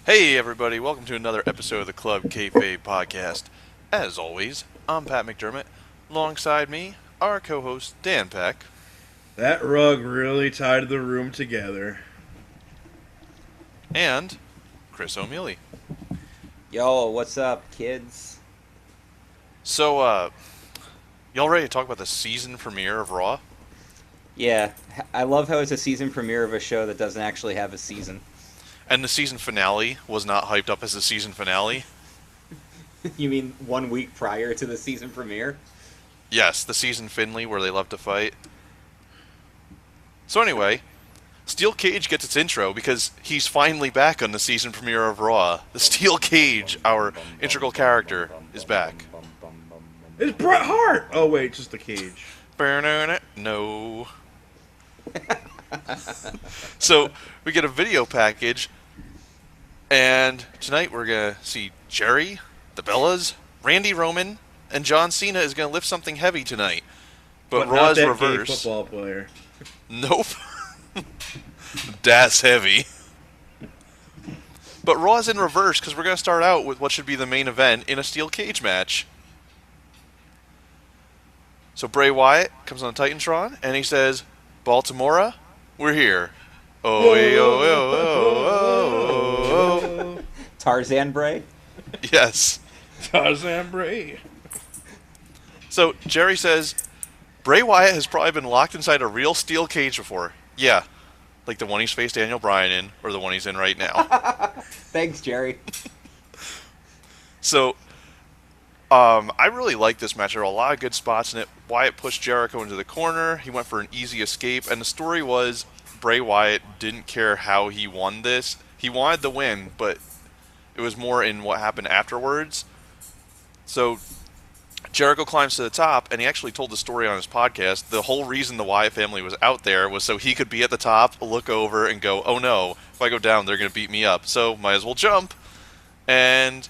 Hey everybody, welcome to another episode of the Club Kayfabe Podcast. As always, I'm Pat McDermott. Alongside me, our co-host Dan Peck. That rug really tied the room together. And Chris O'Mealy. Yo, what's up, kids? So, y'all ready to talk about the season premiere of Raw? Yeah, I love how it's a season premiere of a show that doesn't actually have a season. And the season finale was not hyped up as the season finale. You mean 1 week prior to the season premiere? Yes, the season finale where they love to fight. So anyway, Steel Cage gets its intro because he's finally back on the season premiere of Raw. The Steel Cage, our integral character, is back. It's Bret Hart! Oh, wait, just the cage. No. So, we get a video package, and tonight we're going to see Jerry, the Bellas, Randy Roman, and John Cena is going to lift something heavy tonight. But Raw not is that reversed. gay football player. Nope. That's heavy. But Raw is in reverse because we're going to start out with what should be the main event in a steel cage match. So Bray Wyatt comes on Titantron and he says, Baltimora, we're here. Oh, oh. Tarzan Bray? Yes. Tarzan Bray. So Jerry says, Bray Wyatt has probably been locked inside a real steel cage before. Yeah. Like the one he's faced Daniel Bryan in, or the one he's in right now. Thanks, Jerry. So, I really like this match. There were a lot of good spots in it. Wyatt pushed Jericho into the corner. He went for an easy escape. And the story was Bray Wyatt didn't care how he won this. He wanted the win, but it was more in what happened afterwards. So, Jericho climbs to the top, and he actually told the story on his podcast. The whole reason the Wyatt family was out there was so he could be at the top, look over, and go, oh no, if I go down, they're going to beat me up. So, might as well jump. And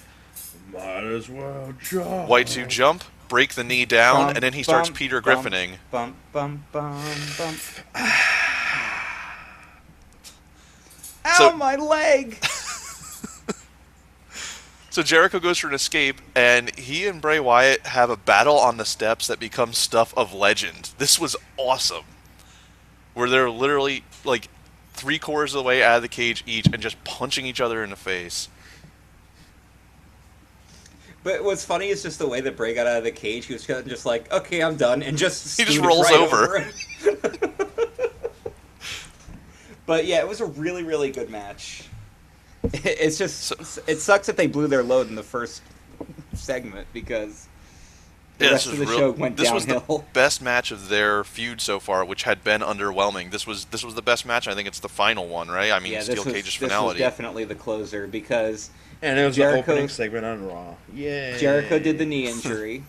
Might as well jump. White to jump, break the knee down, Bum, and then he starts bum, Peter bum, Griffining. Bum, bum, bum, bum. So- Ow, my leg! So Jericho goes for an escape, and he and Bray Wyatt have a battle on the steps that becomes stuff of legend. This was awesome. Where they're literally, like, 3/4 of the way out of the cage each and just punching each other in the face. But what's funny is just the way that Bray got out of the cage. He was just like, okay, I'm done, and just He just scooted rolls right over. him. But yeah, it was a really, really good match. It's just, it sucks that they blew their load in the first segment because the rest of the show went this was downhill. the best match of their feud so far, which had been underwhelming. This was the best match. I think it's the final one, right? I mean, Yeah, Steel Cage's this finality. was definitely the closer because And it was Jericho- the opening segment on Raw. Yeah. Jericho did the knee injury,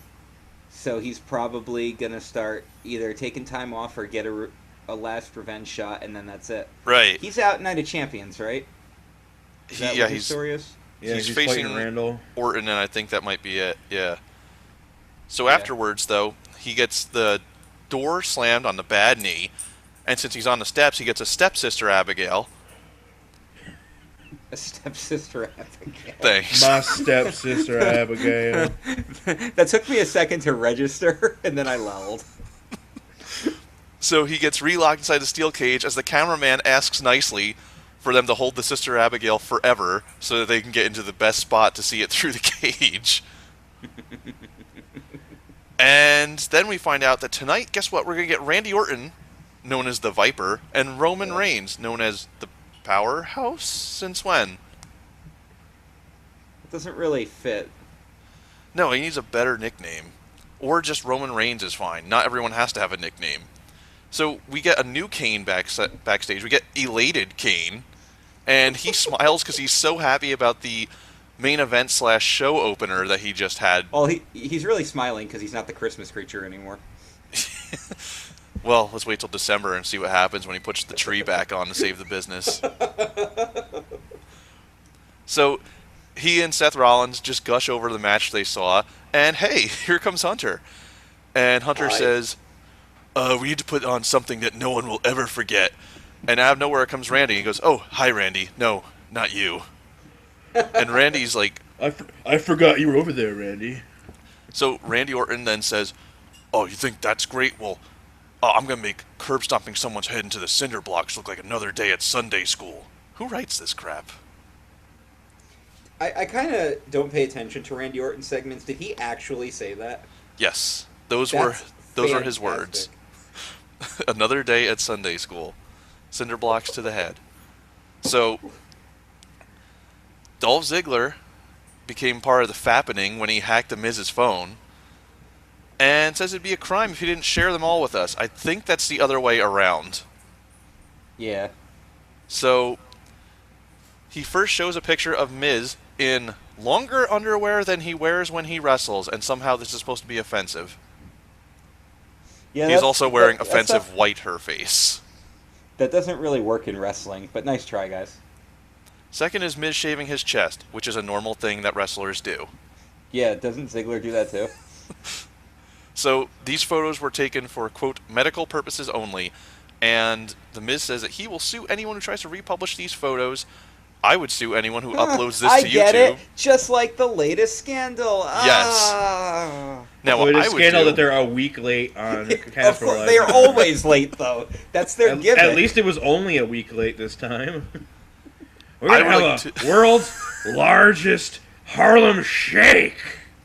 so he's probably gonna start either taking time off or get a last revenge shot, and then that's it. Right. He's out Night of Champions, right? Is that what his story is? Yeah, he's he's facing fighting Randall. Orton, and I think that might be it. Yeah. So Yeah. afterwards, though, he gets the door slammed on the bad knee, and since he's on the steps, he gets a stepsister Abigail. A stepsister Abigail. Thanks. My stepsister Abigail. That took me a second to register, and then I lulled. So he gets relocked inside the steel cage as the cameraman asks nicely for them to hold the sister Abigail forever so that they can get into the best spot to see it through the cage. And then we find out that tonight, guess what? We're going to get Randy Orton, known as the Viper, and Roman Reigns, known as the Powerhouse. Since when? It doesn't really fit. No, he needs a better nickname. Or just Roman Reigns is fine. Not everyone has to have a nickname. So we get a new Kane backstage. We get elated Kane. And he smiles because he's so happy about the main event / show opener that he just had. Well, he's really smiling because he's not the Christmas creature anymore. Well, let's wait till December and see what happens when he puts the tree back on to save the business. So he and Seth Rollins just gush over the match they saw. And hey, here comes Hunter. And Hunter says, we need to put on something that no one will ever forget. And out of nowhere comes Randy. He goes, oh, hi, Randy. No, not you. And Randy's like, I forgot you were over there, Randy. so Randy Orton then says, "Oh, you think that's great? Well, I'm gonna make curb stomping someone's head into the cinder blocks look like another day at Sunday school." Who writes this crap? I kind of don't pay attention to Randy Orton segments. Did he actually say that? Yes, That's those are his fantastic. words. Another day at Sunday school. Cinder blocks to the head. So, Dolph Ziggler became part of the fappening when he hacked the Miz's phone and says it'd be a crime if he didn't share them all with us. I think that's the other way around. Yeah. So, he first shows a picture of Miz in longer underwear than he wears when he wrestles, and somehow this is supposed to be offensive. Yeah. He's also wearing that offensive stuff- white her face. That doesn't really work in wrestling, but nice try, guys. Second is Miz shaving his chest, which is a normal thing that wrestlers do. Yeah, doesn't Ziggler do that too? So these photos were taken for, quote, medical purposes only, and The Miz says that he will sue anyone who tries to republish these photos. I would sue anyone who uploads this I to get YouTube. it, just like the latest scandal. Yes. Ah. Now, So what it I is would scandal do, that they're a week late on Of Casper course, Live. they're always late though. That's their gimmick. At least it was only a week late this time. We're I gonna would have like a world's largest Harlem Shake.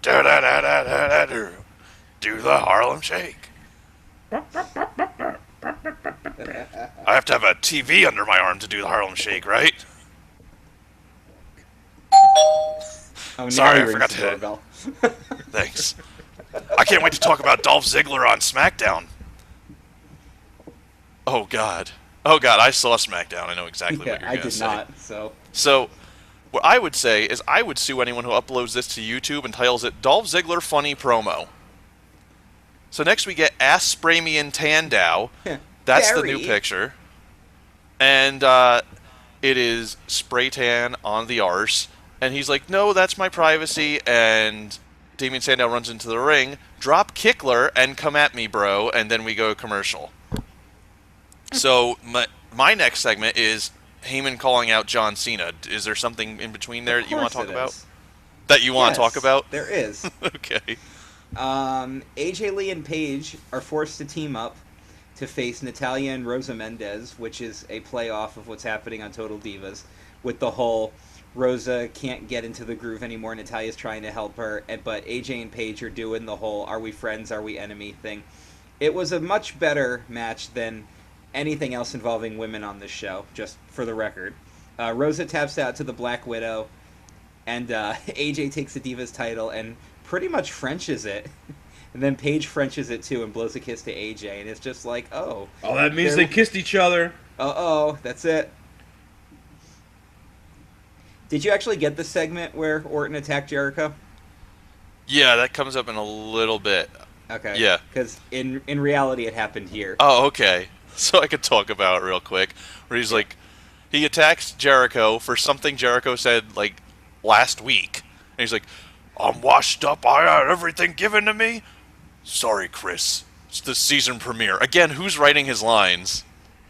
Da-da-da-da-da-da-do. Do the Harlem Shake. I have to have a TV under my arm to do the Harlem Shake, right? Oh, now Sorry, he I rings forgot the to- doorbell. Thanks. I can't wait to talk about Dolph Ziggler on SmackDown. Oh God. Oh God, I saw SmackDown. I know exactly what Yeah, you're I going to did say. not. So So, what I would say is I would sue anyone who uploads this to YouTube and titles it Dolph Ziggler Funny Promo. So next we get Ass Spray Me in Tandow. That's the new Gary. picture. And it is spray tan on the arse. And he's like, no, that's my privacy. And Damien Sandow runs into the ring, drop Kickler, and come at me, bro. And then we go commercial. So my next segment is Heyman calling out John Cena. Is there something in between there that you want to talk about? That you want to talk about? There is. Okay. AJ Lee and Paige are forced to team up to face Natalya and Rosa Mendez, which is a playoff of what's happening on Total Divas, with the whole Rosa can't get into the groove anymore. Natalya's trying to help her, but AJ and Paige are doing the whole "Are we friends? Are we enemy?" thing. It was a much better match than anything else involving women on this show, just for the record. Rosa taps out to the Black Widow, and AJ takes the Divas title and pretty much Frenches it. And then Paige Frenches it too and blows a kiss to AJ, and it's just like, oh. Oh, that means they kissed each other. Uh-oh, that's it. Did you actually get the segment where Orton attacked Jericho? Yeah, that comes up in a little bit. Okay. Yeah. Because in reality it happened here. Oh, okay. So I could talk about it real quick. Where he's like, he attacks Jericho for something Jericho said, like, last week. And he's like, I'm washed up. I had everything given to me. Sorry, Chris. It's the season premiere. Again, who's writing his lines?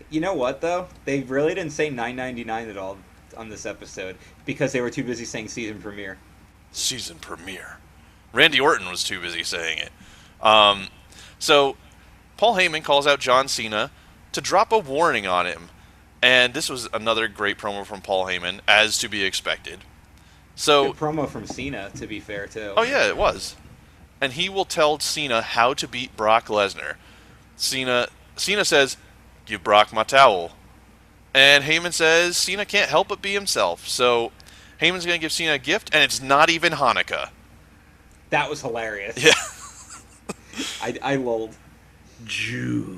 You know what, though? They really didn't say $9.99 at all on this episode because they were too busy saying season premiere. Season premiere. Randy Orton was too busy saying it. So, Paul Heyman calls out John Cena to drop a warning on him. And this was another great promo from Paul Heyman, as to be expected. So, Good promo from Cena, to be fair, too. oh yeah, it was. And he will tell Cena how to beat Brock Lesnar. Cena says, "Give Brock my towel." And Heyman says Cena can't help but be himself. So Heyman's going to give Cena a gift, and it's not even Hanukkah. That was hilarious. Yeah. I lulled. Jews.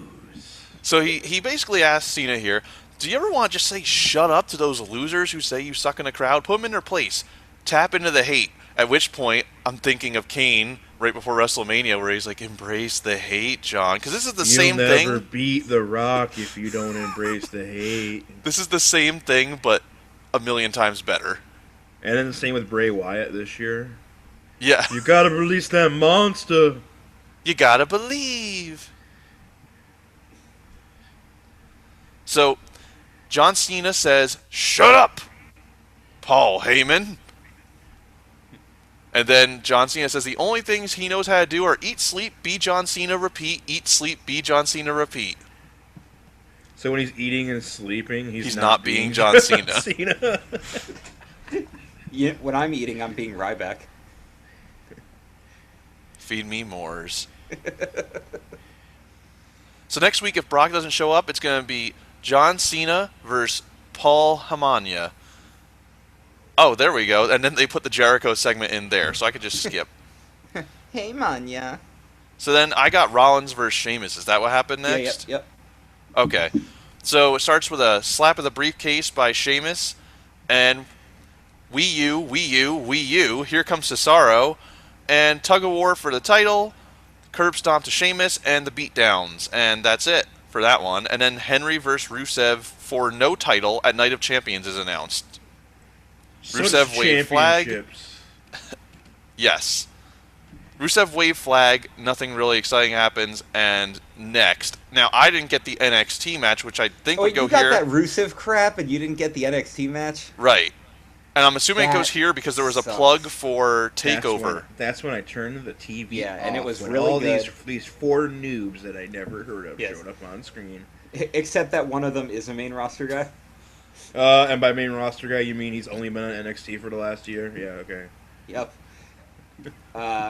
So he basically asks Cena here, do you ever want to just say shut up to those losers who say you suck in a crowd? Put them in their place. Tap into the hate. At which point, I'm thinking of Kane right before WrestleMania where he's like, embrace the hate, John. Because this is the same You'll thing. never beat The Rock if you don't embrace the hate. This is the same thing, but a million times better. And then the same with Bray Wyatt this year. Yeah. You gotta release that monster. You gotta believe. So, John Cena says, shut up, Paul Heyman. And then John Cena says the only things he knows how to do are eat, sleep, be John Cena, repeat, eat, sleep, be John Cena, repeat. So when he's eating and sleeping, he's not being John John Cena. Cena. Yeah, when I'm eating, I'm being Ryback. Feed me Moors. So next week, if Brock doesn't show up, it's going to be John Cena versus Paul Heyman. Oh, there we go. And then they put the Jericho segment in there, so I could just skip. Hey, Manya. So then I got Rollins versus Sheamus. Is that what happened next? Yep. Okay. So it starts with a slap of the briefcase by Sheamus, and Wii U, here comes Cesaro, and tug of war for the title, curb stomp to Sheamus, and the beatdowns. And that's it for that one. And then Henry versus Rusev for no title at Night of Champions is announced. Rusev wave flag. Yes. Rusev wave flag, nothing really exciting happens, and next. Now, I didn't get the NXT match, which I think would go here. You got that Rusev crap, and you didn't get the NXT match? Right. And I'm assuming it goes here because there was a plug for TakeOver. That's when I turned the TV off. And it was really all good. These four noobs that I never heard of showed up on screen. Except that one of them is a main roster guy. And by main roster guy, you mean he's only been on NXT for the last year? Yeah, okay. Yep.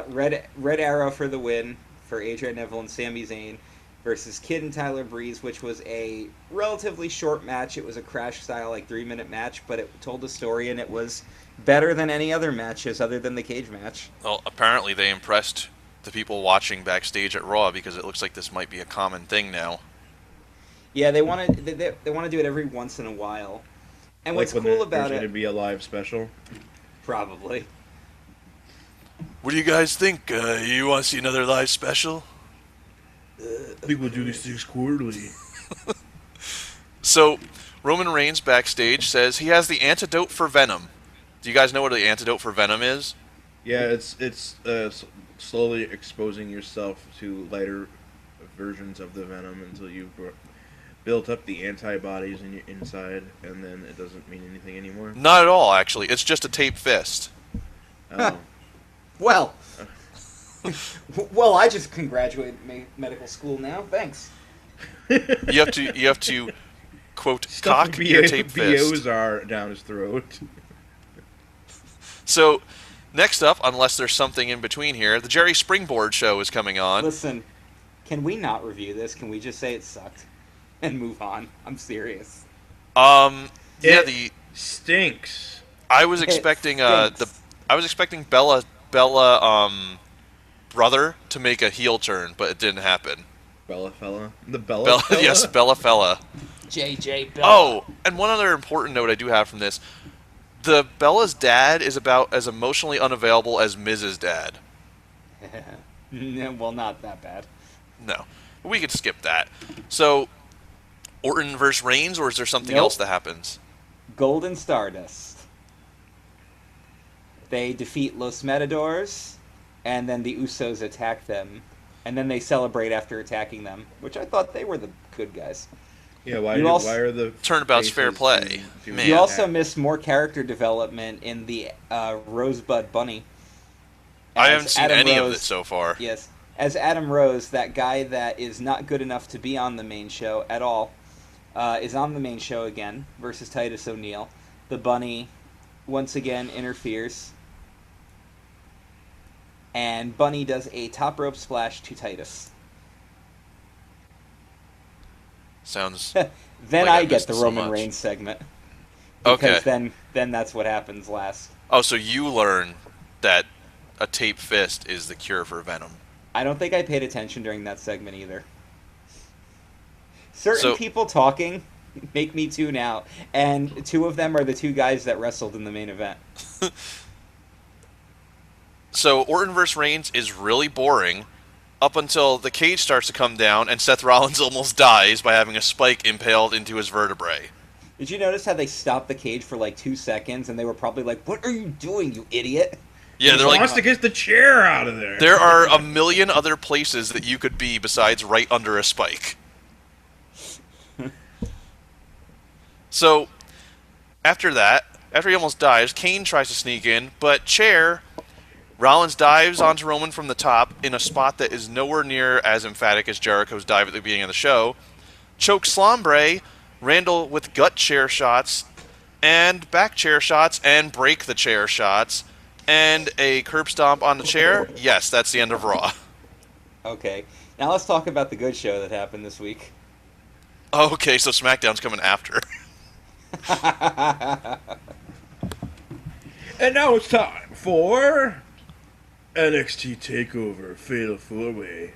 Red Arrow for the win for AJ Neville and Sami Zayn versus Kid and Tyler Breeze, which was a relatively short match. It was a Crash-style, 3-minute match, but it told a story, and it was better than any other matches other than the cage match. Well, apparently they impressed the people watching backstage at Raw because it looks like this might be a common thing now. Yeah, they want to do it every once in a while. And what's cool about it... There's going to be a live special? Probably. What do you guys think? You want to see another live special? I think we'll do these things quarterly. So, Roman Reigns backstage says he has the antidote for Venom. Do you guys know what the antidote for Venom is? Yeah, it's slowly exposing yourself to lighter versions of the Venom until you've built up the antibodies in your inside, and then it doesn't mean anything anymore. Not at all, actually. It's just a taped fist. Oh. Well, I just graduated medical school now. Thanks. You have to quote cock your taped fist. BOs are down his throat. So, next up, unless there's something in between here, the Jerry Springboard show is coming on. Listen, can we not review this? Can we just say it sucked and move on? I'm serious. It stinks. I was expecting Bella brother to make a heel turn, but it didn't happen. Bella fella? The Bella fella? Yes, Bella fella. JJ Bella. Oh, and one other important note I do have from this. The Bella's dad is about as emotionally unavailable as Miz's dad. Well, not that bad. No. We could skip that. So, Orton versus Reigns, or is there something else that happens? Golden Stardust. They defeat Los Matadors, and then the Usos attack them, and then they celebrate after attacking them, which I thought they were the good guys. Yeah, why are the turnabout's fair play? You also missed more character development in the Rosebud Bunny. I haven't seen any of it so far. Yes, as Adam Rose, that guy that is not good enough to be on the main show at all, is on the main show again versus Titus O'Neil. The Bunny once again interferes, and Bunny does a top rope splash to Titus. Sounds. Then like I get the so Roman much. Reigns segment. Okay. Because then that's what happens last. Oh, so you learn that a taped fist is the cure for Venom. I don't think I paid attention during that segment either. Certain people talking make me tune out, and two of them are the two guys that wrestled in the main event. So Orton vs. Reigns is really boring up until the cage starts to come down and Seth Rollins almost dies by having a spike impaled into his vertebrae. Did you notice how they stopped the cage for 2 seconds, and they were probably like, "What are you doing, you idiot?" Yeah, he wants to get the chair out of there. There are a million other places that you could be besides right under a spike. So, after he almost dies, Kane tries to sneak in, but Chair Rollins dives onto Roman from the top in a spot that is nowhere near as emphatic as Jericho's dive at the beginning of the show. Choke slambre, Randall with gut chair shots, and back chair shots, and break the chair shots, and a curb stomp on the chair. Yes, that's the end of Raw. Okay. Now let's talk about the good show that happened this week. Okay, so SmackDown's coming after. And now it's time for NXT TakeOver Fatal 4-Way.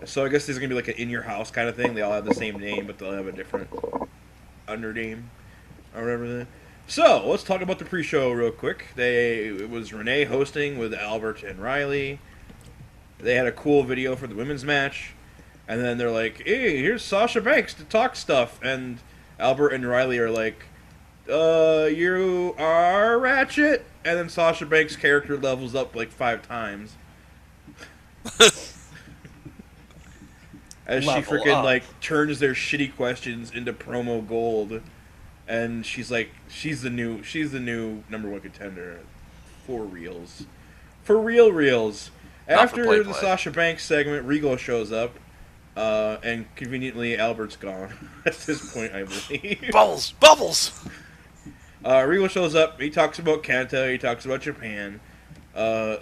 So I guess this is going to be like an in-your-house kind of thing. They all have the same name, but they'll have a different undername or whatever. So, let's talk about the pre-show real quick. It was Renee hosting with Albert and Riley. They had a cool video for the women's match. And then they're like, hey, here's Sasha Banks to talk stuff. And Albert and Riley are like, you are Ratchet? And then Sasha Banks' character levels up like 5 times. As she freaking like turns their shitty questions into promo gold. And she's like, she's the new #1 contender. For reals. For reals. After the Sasha Banks segment, Regal shows up. And conveniently, Albert's gone at this point, I believe. Bubbles! Regal shows up. He talks about Kenta. He talks about Japan.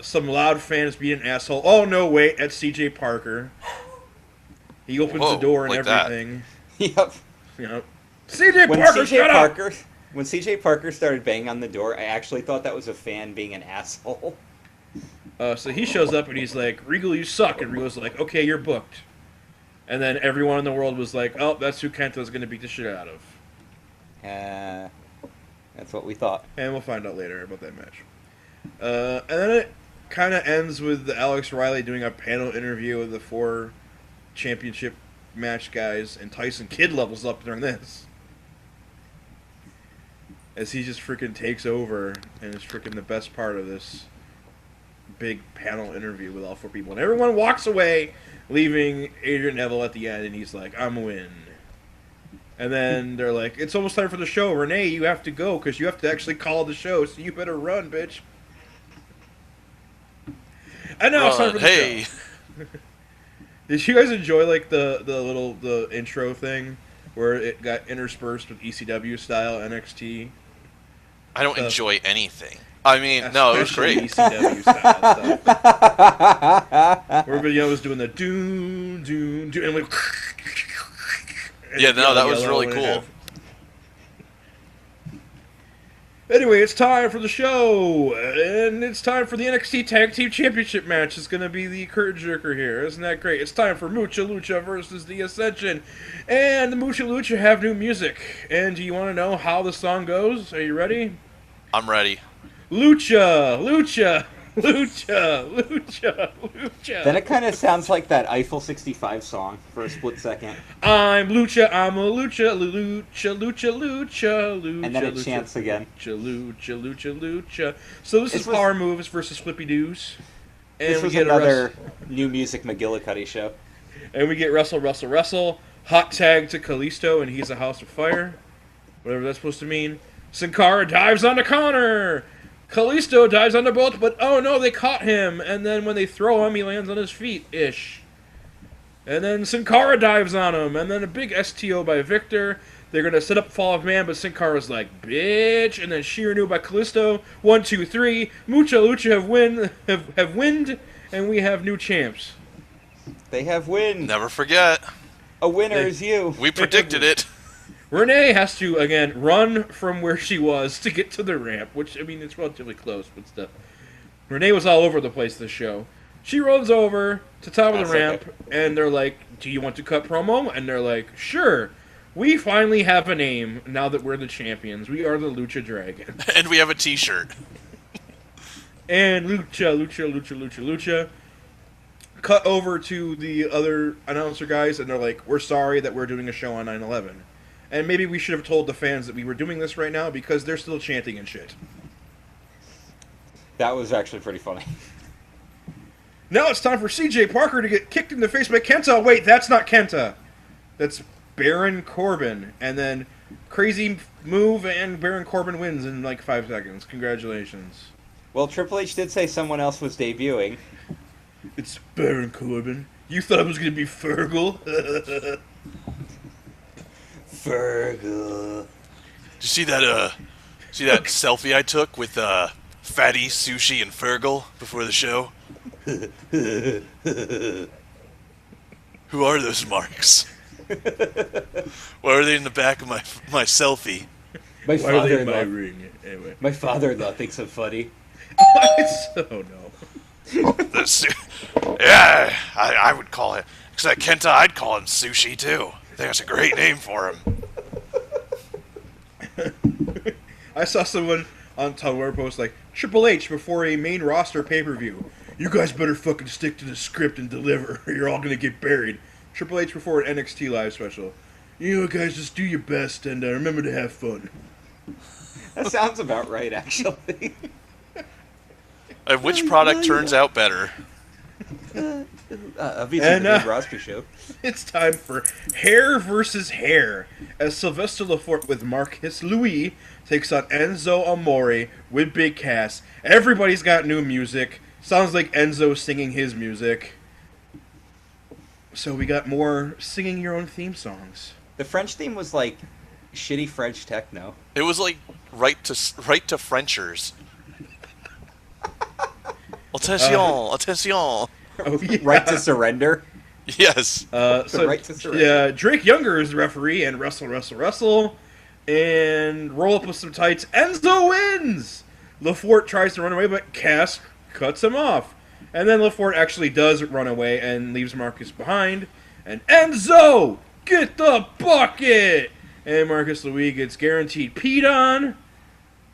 Some loud fans being an asshole. Oh, no, wait. That's C.J. Parker. He opens the door and like everything. Yep. C.J. Parker, shut up! When C.J. Parker started banging on the door, I actually thought that was a fan being an asshole. So he shows up and he's like, Regal, you suck. And Regal's like, okay, you're booked. And then everyone in the world was like, oh, that's who Kenta's going to beat the shit out of. That's what we thought. And we'll find out later about that match. And then it kind of ends with Alex Riley doing a panel interview with the 4 championship match guys, and Tyson Kidd levels up during this. As he just freaking takes over, and is freaking the best part of this big panel interview with all 4 people. And everyone walks away, leaving Adrian Neville at the end, and he's like, I'm a win. And then they're like, it's almost time for the show. Renee, you have to go, because you have to actually call the show, so you better run, bitch. And now it's time for the show. Did you guys enjoy like the intro thing where it got interspersed with ECW style NXT? I don't enjoy anything. I mean, no, it was great. ECW style stuff. Where everybody was doing the doon doon doon, and like, yeah, no, that was really cool. Anyway, it's time for the show, and it's time for the NXT Tag Team Championship match. It's going to be the curtain jerker here. Isn't that great? It's time for Mucha Lucha versus the Ascension, and the Mucha Lucha have new music. And do you want to know how the song goes? Are you ready? I'm ready. Lucha, Lucha, Lucha, Lucha, Lucha. Then it kind of sounds like that Eiffel 65 song for a split second. I'm Lucha, I'm a Lucha, Lucha, Lucha, Lucha, Lucha. And then it chants again. Lucha, Lucha, Lucha, Lucha. So this is Power Moves versus Flippy Doos. And this was another new music McGillicuddy show. And we get Wrestle. Hot tag to Kalisto, and he's a House of Fire. Whatever that's supposed to mean. Sin Cara dives on the Connor. Kalisto dives on the both, but oh no, they caught him. And then when they throw him, he lands on his feet-ish. And then Sin Cara dives on him. And then a big STO by Victor. They're going to set up Fall of Man, but Sin Cara's like, bitch. And then Shiranu by Kalisto. 1, 2, 3. Mucha Lucha have winned, and we have new champs. They have win. Never forget. A winner is you. We predicted it. Renee has to, again, run from where she was to get to the ramp, which, I mean, it's relatively close, but stuff. Renee was all over the place this show. She runs over to top of the ramp, and they're like, do you want to cut promo? And they're like, sure. We finally have a name now that we're the champions. We are the Lucha Dragon. And we have a t-shirt. And Lucha, Lucha, Lucha, Lucha, Lucha. Cut over to the other announcer guys, and they're like, we're sorry that we're doing a show on 9/11. And maybe we should have told the fans that we were doing this right now because they're still chanting and shit. That was actually pretty funny. Now it's time for CJ Parker to get kicked in the face by Kenta. Wait, that's not Kenta. That's Baron Corbin. And then crazy move, and Baron Corbin wins in like 5 seconds. Congratulations. Well, Triple H did say someone else was debuting. It's Baron Corbin. You thought it was gonna be Fergal? Fergal. Did you see that selfie I took with Fatty, Sushi, and Fergal before the show? Who are those marks? Why are they in the back of my selfie? My Why are they in my father-in-law. ring? Anyway. My father-in-law thinks I'm funny. Oh no. Yeah, I would call it. Except Kenta, I'd call him Sushi too. I think that's a great name for him. I saw someone on Tumblr post like, Triple H before a main roster pay-per-view. You guys better fucking stick to the script and deliver, or you're all gonna get buried. Triple H before an NXT live special. You know, guys, just do your best and remember to have fun. That sounds about right, actually. And which product turns out better? Obviously, And, the big roster show. It's time for Hair versus Hair, as Sylvester Lefort with Marcus Louis takes on Enzo Amore with Big Cass. Everybody's got new music. Sounds like Enzo singing his music. So we got more singing your own theme songs. The French theme was like shitty French techno. It was like right to Frenchers. Attention, attention. Oh, yeah. Right to surrender. Yes. So, Right to surrender. yeah, Drake Younger is the referee, and wrestle, and roll up with some tights. Enzo wins! Lefort tries to run away, but Cass cuts him off. And then Lefort actually does run away and leaves Marcus behind. And Enzo, get the bucket! And Marcus Louis gets guaranteed peed on.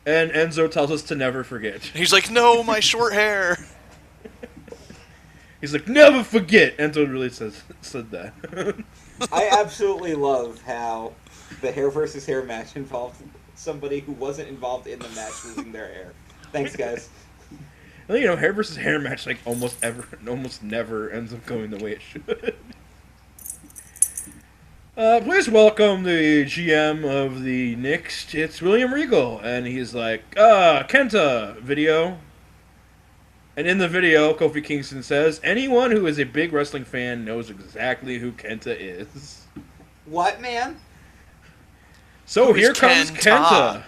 And Enzo tells us to never forget. He's like, no, my short hair. He's like, never forget! Enzo really said that. I absolutely love how the hair versus hair match involved somebody who wasn't involved in the match losing their hair. Thanks, guys. Well, you know, hair versus hair match like almost never ends up going the way it should. Please welcome the GM of the Knicks. It's William Regal, and he's like, Kenta video. And in the video, Kofi Kingston says, anyone who is a big wrestling fan knows exactly who Kenta is. What, man? So Who here is comes Kenta? Kenta.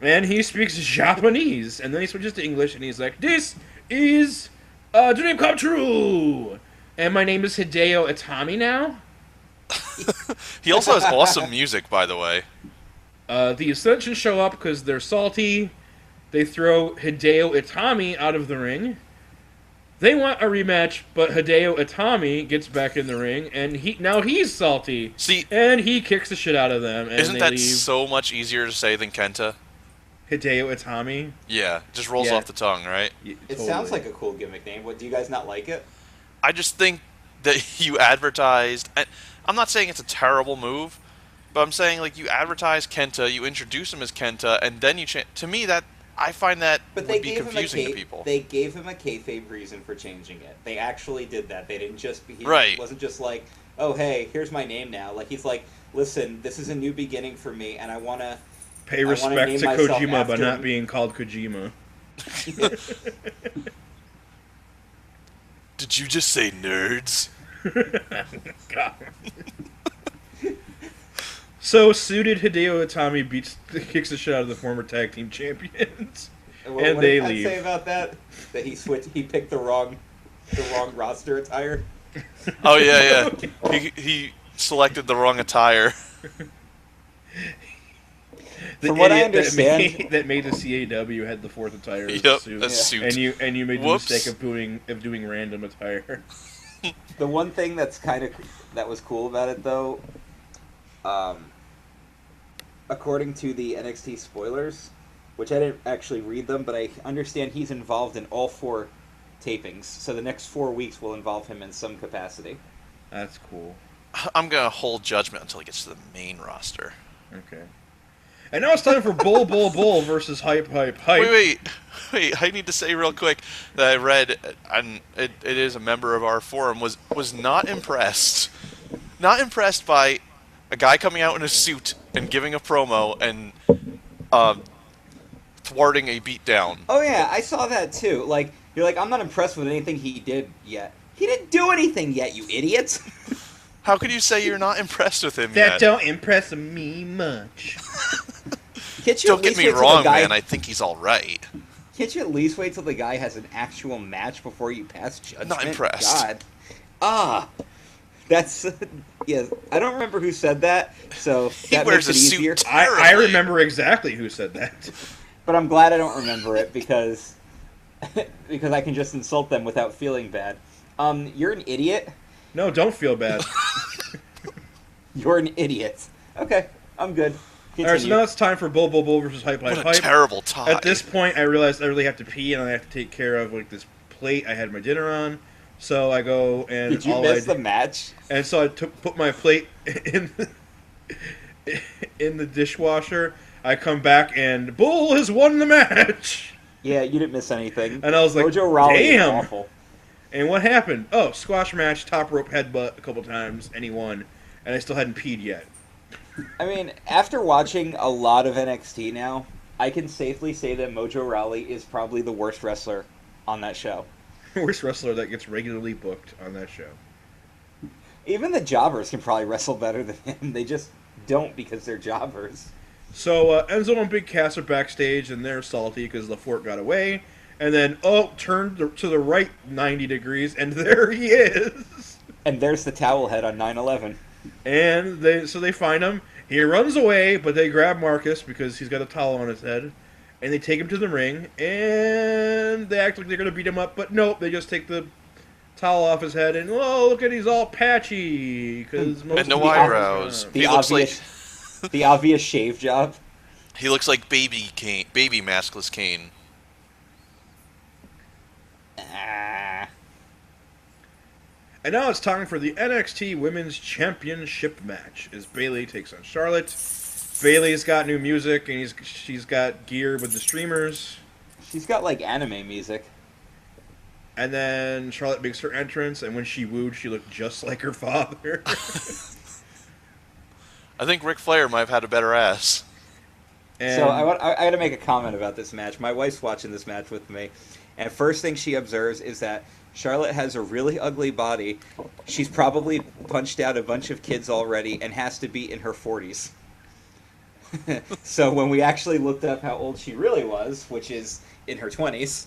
And he speaks Japanese. And then he switches to English, and he's like, this is a dream come true. And my name is Hideo Itami now. He also has awesome music, by the way. The Ascension show up because they're salty. They throw Hideo Itami out of the ring. They want a rematch, but Hideo Itami gets back in the ring, and he's salty. See, And he kicks the shit out of them, and isn't they that leave. so much easier to say than Kenta? Hideo Itami. Yeah, just rolls Yeah. off the tongue, right? It sounds like a cool gimmick name. What, do you guys not like it? I just think that you advertised, and I'm not saying it's a terrible move, but I'm saying like you advertise Kenta, you introduce him as Kenta, and then you change. To me, that I find that But they would be gave him confusing to people. They gave him a kayfabe reason for changing it. They actually did that. They didn't just he Right. wasn't just like, oh hey, here's my name now. Like he's like, listen, this is a new beginning for me, and I wanna Pay wanna respect name to myself Kojima by after not him. being called Kojima. Did you just say nerds? God. So suited Hideo Itami kicks the shit out of the former tag team champions, What, and what they did Pat leave. say about that? That he picked the wrong roster attire. Oh yeah, yeah. He selected the wrong attire. The From what I idiot understand- that made the CAW had the fourth attire as Yep, a suit. a suit. And you made Whoops. the mistake of doing random attire. The one thing that was cool about it though, according to the NXT spoilers, which I didn't actually read them, but I understand he's involved in all 4 tapings. So the next 4 weeks will involve him in some capacity. That's cool. I'm gonna hold judgment until he gets to the main roster. Okay. And now it's time for Bull versus Hype. Wait! I need to say real quick that I read, and it is a member of our forum was not impressed by a guy coming out in a suit and giving a promo and thwarting a beatdown. Oh yeah, I saw that too. Like you're like, I'm not impressed with anything he did yet. He didn't do anything yet, you idiots. How could you say you're not impressed with him That yet? don't impress me much. Can't you Don't at get least me wait till wrong, the guy? man. I think he's all right. Can't you at least wait till the guy has an actual match before you pass judgment? Not impressed. God. Ah. That's yeah. I don't remember who said that, so He that wears makes it a suit easier. I remember exactly who said that. But I'm glad I don't remember it because because I can just insult them without feeling bad. You're an idiot. No, don't feel bad. You're an idiot. Okay, I'm good. Continue. Alright, so now it's time for Bull Bull Bull versus Hype Hype What a Hype. terrible tie. At this point, I realized I really have to pee, and I have to take care of like this plate I had my dinner on. So I go and Did you all miss I the match? and so I put my plate in the dishwasher. I come back and Bull has won the match. Yeah, you didn't miss anything. And I was like, Mojo Rawley is damn. awful. And what happened? Oh, squash match, top rope headbutt a couple times, and he won. And I still hadn't peed yet. I mean, after watching a lot of NXT now, I can safely say that Mojo Rawley is probably the worst wrestler on that show. Worst wrestler that gets regularly booked on that show. Even the jobbers can probably wrestle better than him. They just don't because they're jobbers. So Enzo and Big Cass are backstage, and they're salty because LaForte got away. And then, turned to the right 90 degrees, and there he is. And there's the towel head on 9/11. And they find him. He runs away, but they grab Marcus because he's got a towel on his head. And they take him to the ring, and they act like they're going to beat him up. But nope, they just take the towel off his head, and look at he's all patchy. And no eyebrows. The He looks obvious, like the obvious shave job. he looks like baby maskless Kane. Ah. And now it's time for the NXT Women's Championship match as Bayley takes on Charlotte. Bayley's got new music, and she's got gear with the streamers. She's got like anime music. And then Charlotte makes her entrance, and when she wooed, she looked just like her father. I think Ric Flair might have had a better ass. And So I got to make a comment about this match. My wife's watching this match with me, and first thing she observes is that Charlotte has a really ugly body. She's probably punched out a bunch of kids already and has to be in her 40s. So when we actually looked up how old she really was, which is in her 20s,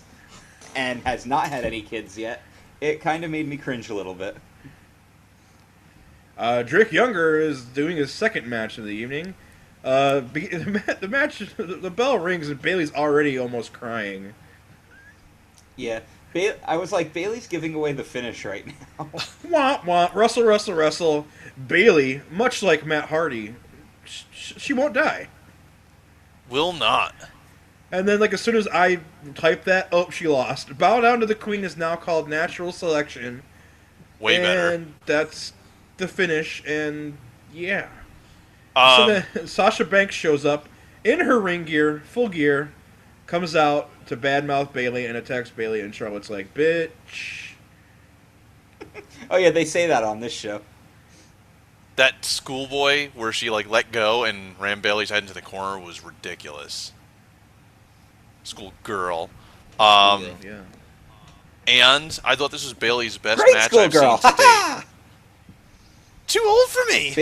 and has not had any kids yet, it kind of made me cringe a little bit. Drake Younger is doing his second match of the evening. The match, the bell rings, and Bayley's already almost crying. Yeah, I was like, Bayley's giving away the finish right now. Wah, wah, wrestle, wrestle, wrestle. Bayley, much like Matt Hardy, she won't die. Will not. And then, like, as soon as I typed that, she lost. Bow Down to the Queen is now called Natural Selection. Way better. And that's the finish, and yeah. So Um, then Sasha Banks shows up in her ring gear, full gear, comes out to badmouth Bayley and attacks Bayley, and Charlotte's like, bitch. Oh yeah, they say that on this show. that schoolboy where she like let go and ran Bailey's head into the corner was ridiculous. Schoolgirl. Yeah. And I thought this was Bailey's best Great match I've schoolgirl. seen to date. Too old for me.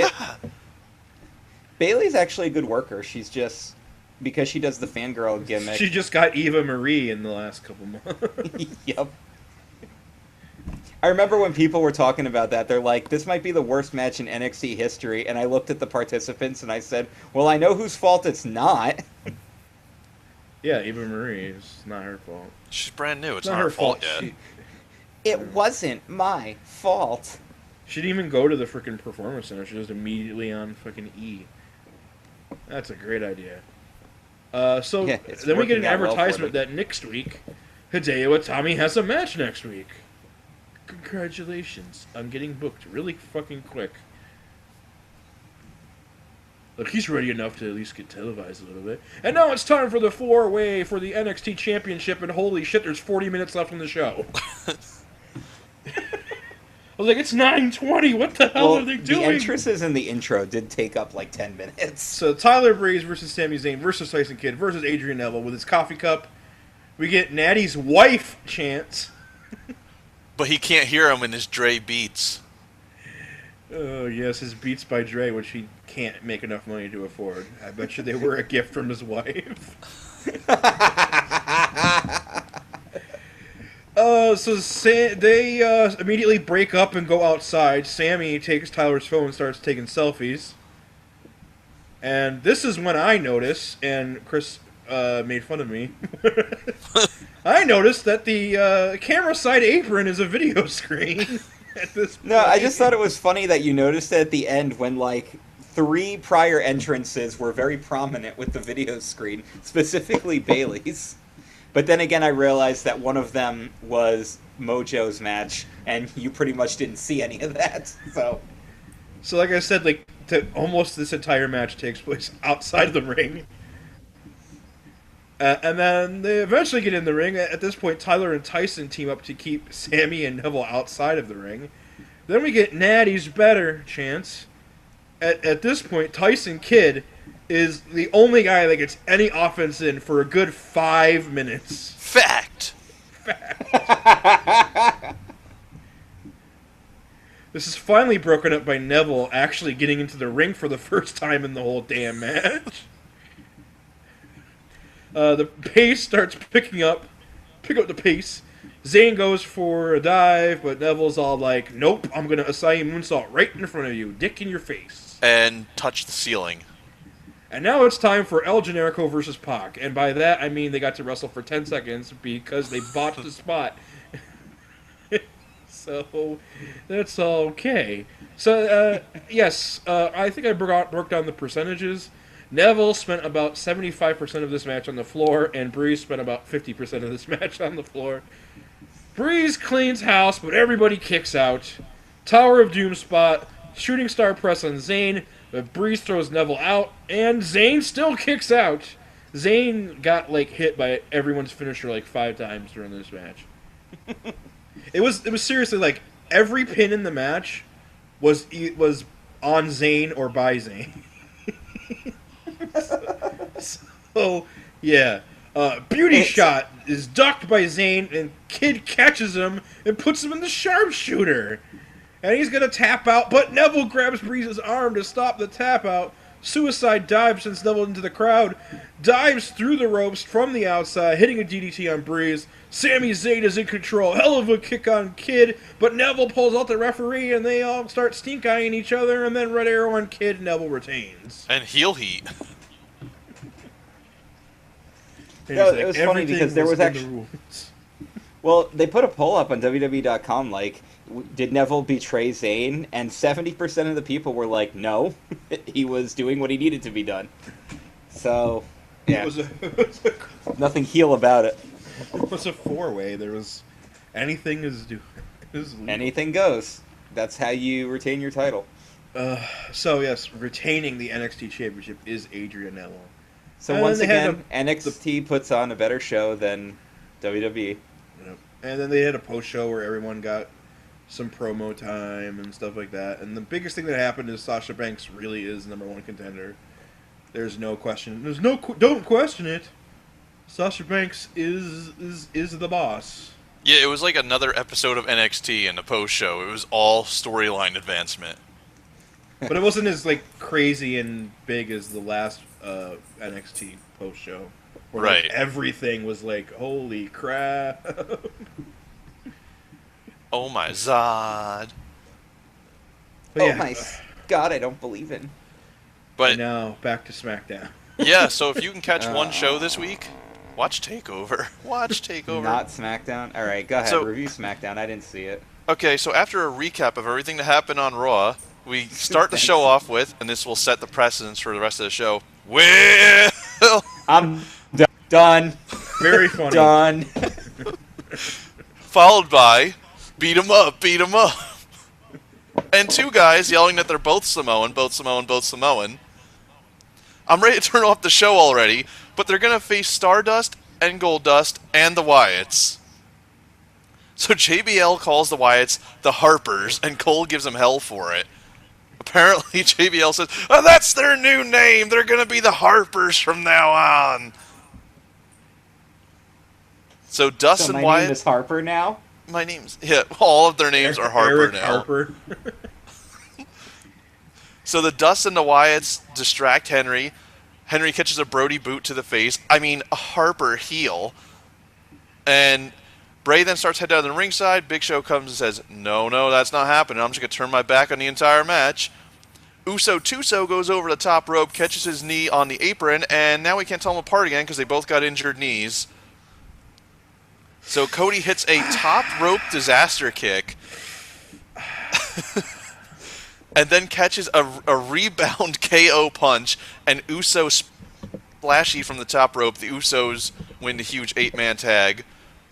Bailey's actually a good worker. She's just because she does the fangirl gimmick. She just got Eva Marie in the last couple months. Yep. I remember when people were talking about that, they're like, this might be the worst match in NXT history, and I looked at the participants and I said, well, I know whose fault it's not. Yeah, Eva Marie. It's not her fault. She's brand new. It's Not not her fault yet. It wasn't my fault. She didn't even go to the freaking Performance Center. She was immediately on fucking E. That's a great idea. So Yeah, it's then we get an working out well for advertisement them. that next week, Hideo Itami has a match next week. Congratulations on getting booked really fucking quick. Look, he's ready enough to at least get televised a little bit. And now it's time for the four-way for the NXT Championship, and holy shit, there's 40 minutes left on the show. I was like, it's 9:20. What the hell Well, are they the doing? entrances in the intro did take up like 10 minutes. So Tyler Breeze versus Sami Zayn versus Tyson Kidd versus Adrian Neville with his coffee cup. We get Natty's wife chants. But he can't hear him in his Dre beats. Oh, yes, his Beats by Dre, which he can't make enough money to afford. I bet you they were a gift from his wife. They immediately break up and go outside. Sammy takes Tyler's phone and starts taking selfies. And this is when I notice, and Chris made fun of me. I noticed that the camera side apron is a video screen. At this point. No, I just thought it was funny that you noticed it at the end when, like, 3 prior entrances were very prominent with the video screen, specifically Bailey's. But then again, I realized that one of them was Mojo's match, and you pretty much didn't see any of that. So like I said, almost this entire match takes place outside the ring. And then they eventually get in the ring. At this point, Tyler and Tyson team up to keep Sammy and Neville outside of the ring. Then we get Natty's better chance. At this point, Tyson Kidd is the only guy that gets any offense in for a good 5 minutes. Fact! This is finally broken up by Neville actually getting into the ring for the first time in the whole damn match. The pace starts picking up. Pick up the pace. Zayn goes for a dive, but Neville's all like, nope, I'm going to Acai moonsault right in front of you. Dick in your face. And touch the ceiling. And now it's time for El Generico versus Pac. And by that, I mean they got to wrestle for 10 seconds because they botched the spot. So, that's okay. So, yes, I think I broke down the percentages. Neville spent about 75% of this match on the floor, and Breeze spent about 50% of this match on the floor. Breeze cleans house, but everybody kicks out. Tower of Doom spot, shooting star press on Zayn, but Breeze throws Neville out, and Zayn still kicks out. Zayn got hit by everyone's finisher 5 times during this match. It was seriously every pin in the match was on Zayn or by Zayn. So, yeah. Beauty shot is ducked by Zayn, and Kid catches him and puts him in the sharpshooter. And he's going to tap out, but Neville grabs Breeze's arm to stop the tap out. Suicide dive sends Neville into the crowd. Dives through the ropes from the outside, hitting a DDT on Breeze. Sami Zayn is in control. Hell of a kick on Kid, but Neville pulls out the referee, and they all start stink-eyeing each other, and then Red Arrow on Kid, Neville retains. And heel heat. No, it was funny because there was actually... Well, they put a poll up on WWE.com, did Neville betray Zayn? And 70% of the people were like, no, he was doing what he needed to be done. So, yeah. Nothing heel about it. It was a 4-way. There was... Anything is Anything goes. That's how you retain your title. So, yes, retaining the NXT Championship is Adrian Neville. So once again, NXT puts on a better show than WWE. And then they had a post-show where everyone got some promo time and stuff like that. And the biggest thing that happened is Sasha Banks really is #1 contender. There's no question. Don't question it. Sasha Banks is the boss. Yeah, it was like another episode of NXT in the post-show. It was all storyline advancement. But it wasn't as crazy and big as the last NXT post-show. Where, right. Everything was holy crap. Oh my Zod. My God, I don't believe it. But now, back to SmackDown. Yeah, so if you can catch one show this week, watch TakeOver. Watch TakeOver. Not SmackDown? Alright, go ahead. Review SmackDown. I didn't see it. Okay, so after a recap of everything that happened on Raw, we start the show off with, and this will set the precedence for the rest of the show, Will... I'm done. Very funny. Done. Followed by, beat 'em up, beat 'em up. And 2 guys yelling that they're both Samoan, both Samoan, both Samoan. I'm ready to turn off the show already, but they're going to face Stardust and Goldust and the Wyatts. So JBL calls the Wyatts the Harpers, and Cole gives him hell for it. Apparently, JBL says, "Oh, that's their new name. They're going to be the Harpers from now on." So So Dustin my name Wyatt, is Harper now. my name's all of their names are Harper Eric now. Harper. So the Dust and the Wyatts distract Henry. Henry catches a Brody boot to the face. I mean, a Harper heel. And Bray then starts head down to the ringside. Big Show comes and says, no, that's not happening. I'm just going to turn my back on the entire match. Uso Tuso goes over the top rope, catches his knee on the apron, and now we can't tell them apart again because they both got injured knees. So Cody hits a top rope disaster kick. And then catches a rebound KO punch, and Uso splashy from the top rope. The Usos win the huge 8-man tag.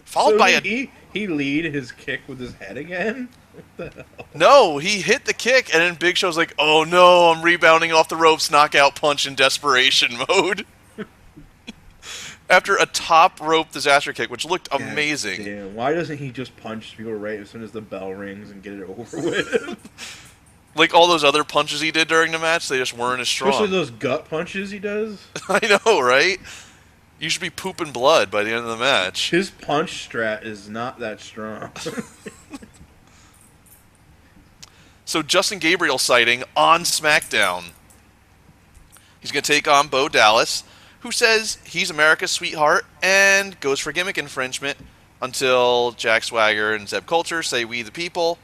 Followed by he lead his kick with his head again? What the hell? No, he hit the kick, and then Big Show's like, oh no, I'm rebounding off the ropes, knockout punch in desperation mode. After a top rope disaster kick, which looked amazing. Damn, why doesn't he just punch people right as soon as the bell rings and get it over with? Like all those other punches he did during the match, they just weren't as strong. Especially those gut punches he does. I know, right? You should be pooping blood by the end of the match. His punch strat is not that strong. So Justin Gabriel sighting on SmackDown. He's going to take on Bo Dallas, who says he's America's sweetheart and goes for gimmick infringement until Jack Swagger and Zeb Coulter say we the people.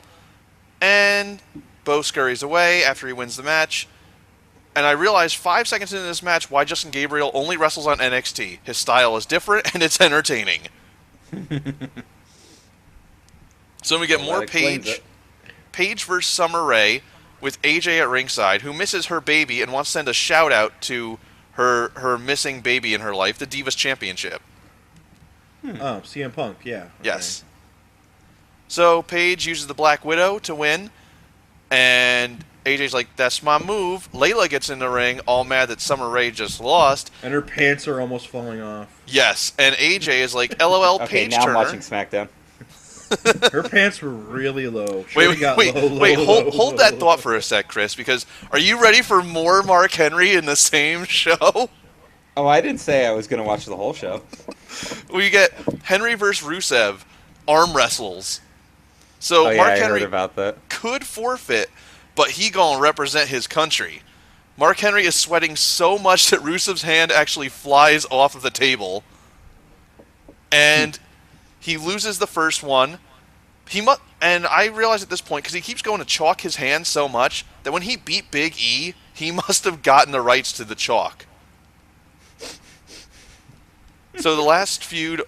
And Bo scurries away after he wins the match. And I realized 5 seconds into this match why Justin Gabriel only wrestles on NXT. His style is different and it's entertaining. So then we get more Paige versus Summer Rae with AJ at ringside, who misses her baby and wants to send a shout out to her missing baby in her life, the Divas Championship. Oh, CM Punk, yeah. Okay. Yes. So Paige uses the Black Widow to win, and AJ's like, that's my move. Layla gets in the ring, all mad that Summer Rae just lost. And her pants are almost falling off. Yes, and AJ is like, LOL, Okay, Paige now Turner. I'm watching SmackDown. Her pants were really low. Wait, hold that thought for a sec, Chris, because are you ready for more Mark Henry in the same show? Oh, I didn't say I was going to watch the whole show. We get Henry versus Rusev arm wrestles. So Oh, yeah, Mark I Henry heard about that. could forfeit, but he gonna represent his country. Mark Henry is sweating so much that Rusev's hand actually flies off of the table, and he loses the first one. And I realize at this point, because he keeps going to chalk his hand so much, that when he beat Big E, he must have gotten the rights to the chalk. So the last feud,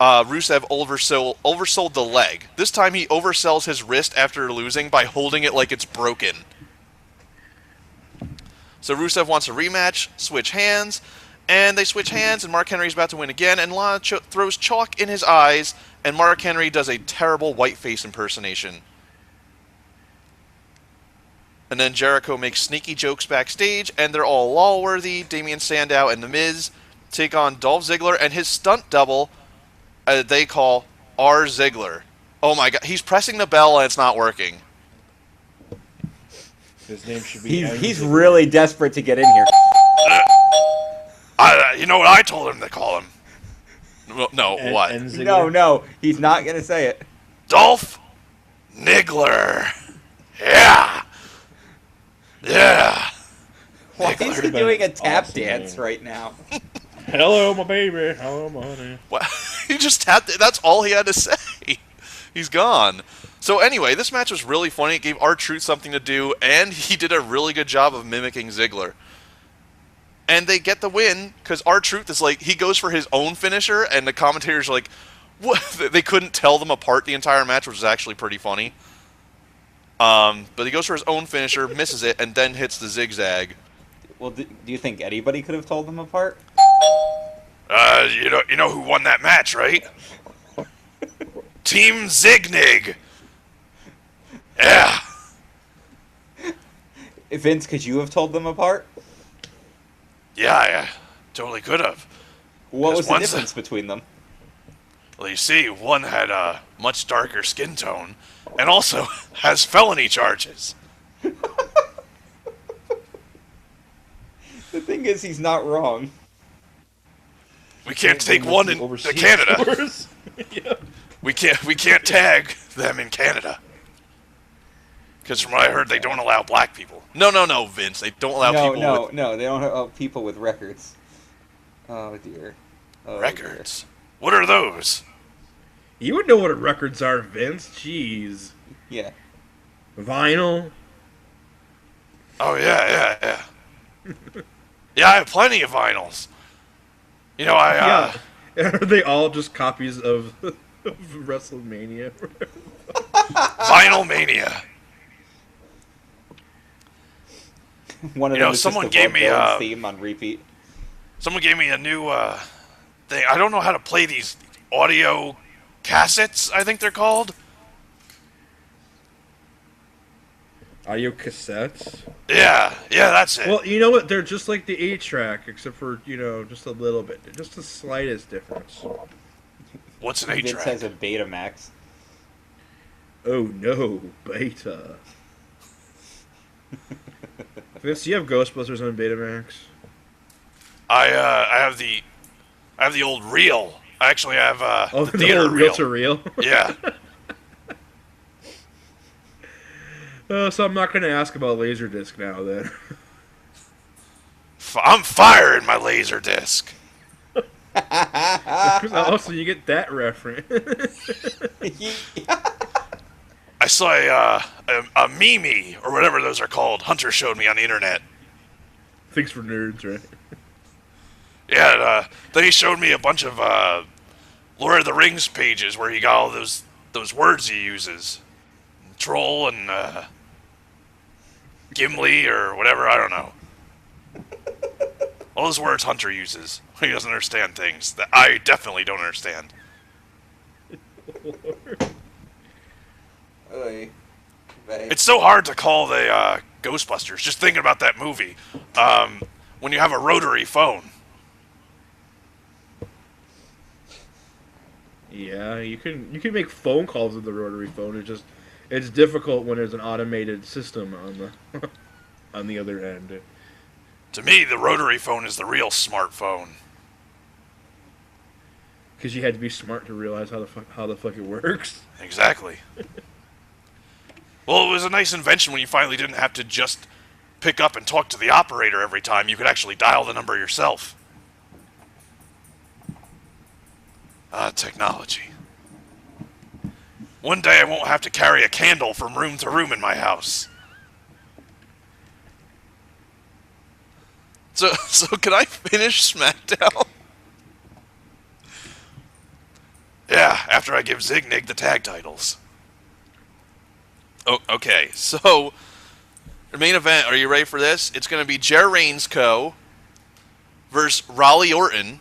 Rusev oversold the leg. This time he oversells his wrist after losing by holding it like it's broken. So Rusev wants a rematch, switch hands, and they switch hands, and Mark Henry's about to win again, and Lana throws chalk in his eyes, and Mark Henry does a terrible whiteface impersonation. And then Jericho makes sneaky jokes backstage, and they're all lol-worthy. Damian Sandow and The Miz take on Dolph Ziggler and his stunt double, they call R. Ziggler. Oh my god, he's pressing the bell and it's not working. His name should be... He's really desperate to get in here. You know what I told him to call him? No, what? No, he's not going to say it. Dolph Niggler. Yeah. Why is he doing a tap dance right now? Hello, my baby. Hello, my honey. Well, he just tapped it. That's all he had to say. He's gone. So anyway, this match was really funny. It gave R-Truth something to do, and he did a really good job of mimicking Ziggler. And they get the win because R-Truth is like, he goes for his own finisher, and the commentators are like, what? They couldn't tell them apart the entire match, which was actually pretty funny. But he goes for his own finisher, misses it, and then hits the zigzag. Well, do you think anybody could have told them apart? You know who won that match, right? Team Zignig. Yeah. Vince, could you have told them apart? Yeah, totally could have. What was the one's difference between them? Well, you see, one had a much darker skin tone, and also has felony charges. The thing is, he's not wrong. We can't Bring take this one to in to overseas Canada. tours. Yeah. We can't tag them in Canada. Because from what I heard, they don't allow black people. No, Vince. They don't allow No, people no, with no. They don't have people with records. Oh dear. Oh, records. What are those? You would know what records are, Vince. Jeez. Dear. Vinyl. Oh, yeah. Yeah, I have plenty of vinyls. You know, Yeah. Are they all just copies of WrestleMania? Vinyl Mania. One of You them know, is someone just the gave me, Villains theme on repeat. Someone gave me a new thing. I don't know how to play these audio cassettes, I think they're called. Audio cassettes? Yeah, that's it. Well, you know what? They're just like the 8-track, except for, just a little bit. Just the slightest difference. What's an Vince 8-track? has a Betamax. Oh no, beta. Vince, do you have Ghostbusters on Betamax? I have the old reel. I actually have the The theater old reel. reel to reel? Yeah. So I'm not going to ask about Laserdisc now, then. I'm firing my laser disc. Oh, so you get that reference. I saw a Mimi, or whatever those are called, Hunter showed me on the internet. Things for nerds, right? Yeah, then he showed me a bunch of Lord of the Rings pages where he got all those words he uses. Troll and Gimli or whatever, I don't know. All those words Hunter uses when he doesn't understand things that I definitely don't understand. It's so hard to call the Ghostbusters. Just thinking about that movie. When you have a rotary phone. Yeah, you can make phone calls with the rotary phone. It's difficult when there's an automated system on the other end. To me, the rotary phone is the real smartphone. Because you had to be smart to realize how the fuck it works. Exactly. Well, it was a nice invention when you finally didn't have to just pick up and talk to the operator every time. You could actually dial the number yourself. Technology. One day I won't have to carry a candle from room to room in my house. So can I finish SmackDown? Yeah, after I give Zignig the tag titles. Oh, okay, so the main event, are you ready for this? It's going to be Jer Reigns Co. versus Raleigh Orton.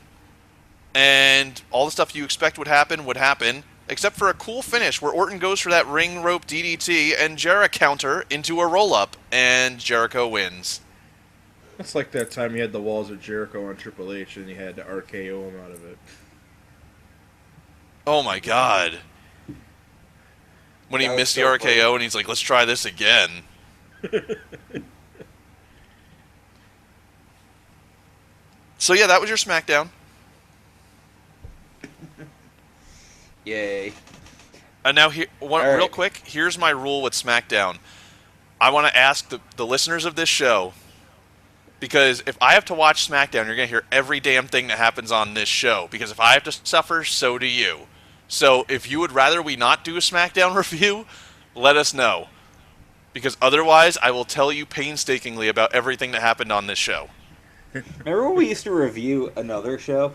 And all the stuff you expect would happen, except for a cool finish where Orton goes for that ring rope DDT and Jericho counter into a roll-up, and Jericho wins. It's like that time you had the walls of Jericho on Triple H and you had to RKO him out of it. Oh my god. When he That was missed the so RKO funny. and he's like, let's try this again. So yeah, that was your SmackDown. Yay. And now, here, All real right. quick, here's my rule with SmackDown. I want to ask the listeners of this show, because if I have to watch SmackDown, you're going to hear every damn thing that happens on this show. Because if I have to suffer, so do you. So if you would rather we not do a SmackDown review, let us know. Because otherwise, I will tell you painstakingly about everything that happened on this show. Remember when we used to review another show,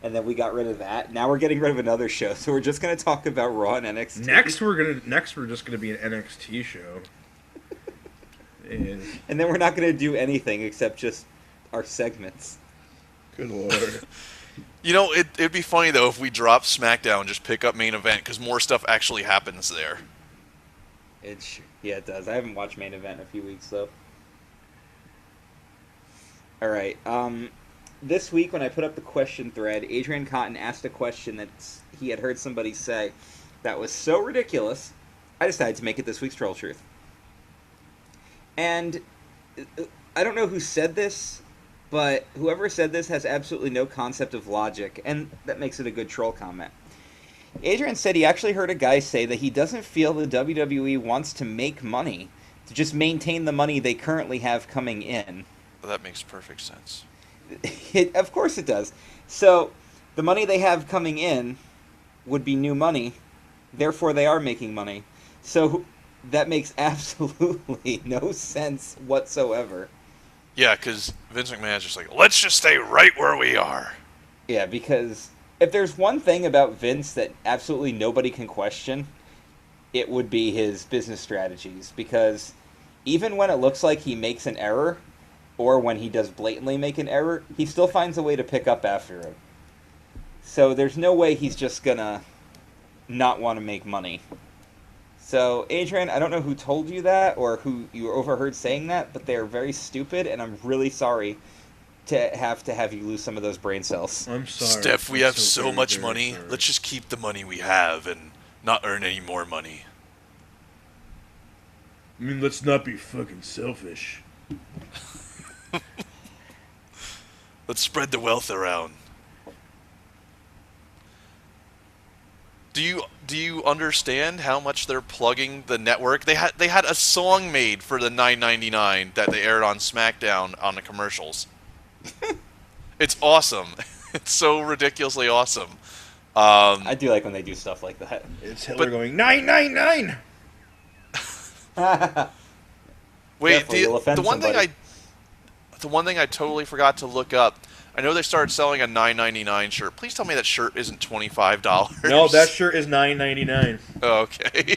and then we got rid of that? Now we're getting rid of another show, so we're just going to talk about Raw and NXT. Next we're just gonna be an NXT show. And And then we're not going to do anything except just our segments. good lord. You know, it'd be funny, though, if we drop SmackDown and just pick up main event, because more stuff actually happens there. Yeah, it does. I haven't watched Main Event in a few weeks, though. All right. This week, when I put up the question thread, Adrian Cotton asked a question that he had heard somebody say that was so ridiculous, I decided to make it this week's Troll Truth. And I don't know who said this, but whoever said this has absolutely no concept of logic, and that makes it a good troll comment. Adrian said he actually heard a guy say that he doesn't feel the WWE wants to make money, to just maintain the money they currently have coming in. Well, that makes perfect sense. Of course it does. So, the money they have coming in would be new money, therefore they are making money. So, that makes absolutely no sense whatsoever. Yeah, because Vince McMahon's just like, let's just stay right where we are. Yeah, because if there's one thing about Vince that absolutely nobody can question, it would be his business strategies. Because even when it looks like he makes an error, or when he does blatantly make an error, he still finds a way to pick up after it. So there's no way he's just gonna not want to make money. So, Adrian, I don't know who told you that or who you overheard saying that, but they're very stupid, and I'm really sorry to have you lose some of those brain cells. I'm sorry. Steph, we I'm have so very, much very money. sorry. Let's just keep the money we have and not earn any more money. I mean, let's not be fucking selfish. Let's spread the wealth around. Do you understand how much they're plugging the network? They had a song made for the $9.99 that they aired on SmackDown on the commercials. It's awesome. It's so ridiculously awesome. I do like when they do stuff like that. It's Hitler going 999. Wait, Careful, you'll offend the somebody. one thing I totally forgot to look up. I know they started selling a $9.99 shirt. Please tell me that shirt isn't $25. No, that shirt is $9.99. Oh, okay.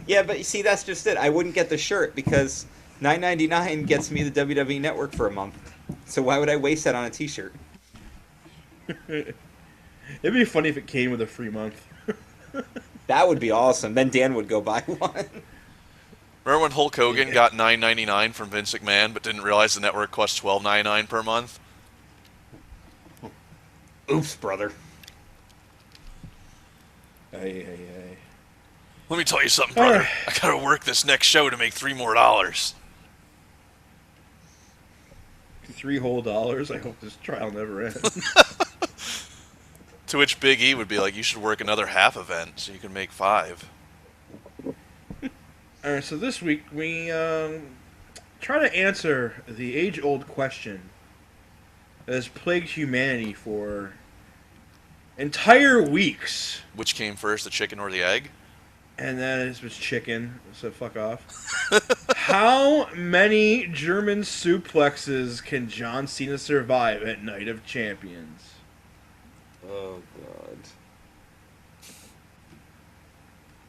Yeah, but you see, that's just it. I wouldn't get the shirt because $9.99 gets me the WWE Network for a month. So why would I waste that on a T-shirt? It'd be funny if it came with a free month. That would be awesome. Then Dan would go buy one. Remember when Hulk Hogan got $9.99 from Vince McMahon, but didn't realize the network cost $12.99 per month? Oops, brother. Ay. Let me tell you something, brother. I gotta work this next show to make $3 more. $3 whole dollars. I hope this trial never ends. To which Big E would be like, "You should work another half event so you can make $5." All right, so this week we try to answer the age-old question that has plagued humanity for entire weeks, Which came first, the chicken or the egg? and that was chicken. So fuck off. How many German suplexes can John Cena survive at Night of Champions? Oh,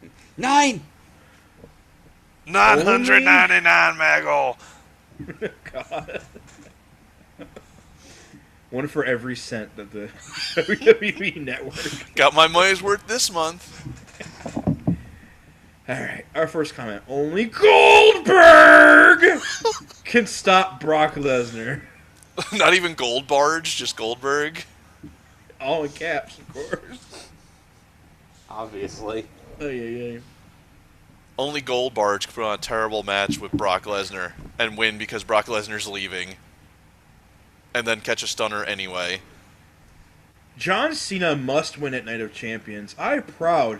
God. 9! 999, Maggle. God. One for every cent that the WWE Network. Got my money's worth this month. Alright, our first comment. Only Goldberg can stop Brock Lesnar. Not even Gold Barge, just Goldberg. All in caps, of course. Obviously. Oh, yeah. Only Gold Barge could put on a terrible match with Brock Lesnar and win because Brock Lesnar's leaving. And then catch a stunner anyway. John Cena must win at Night of Champions. I'm proud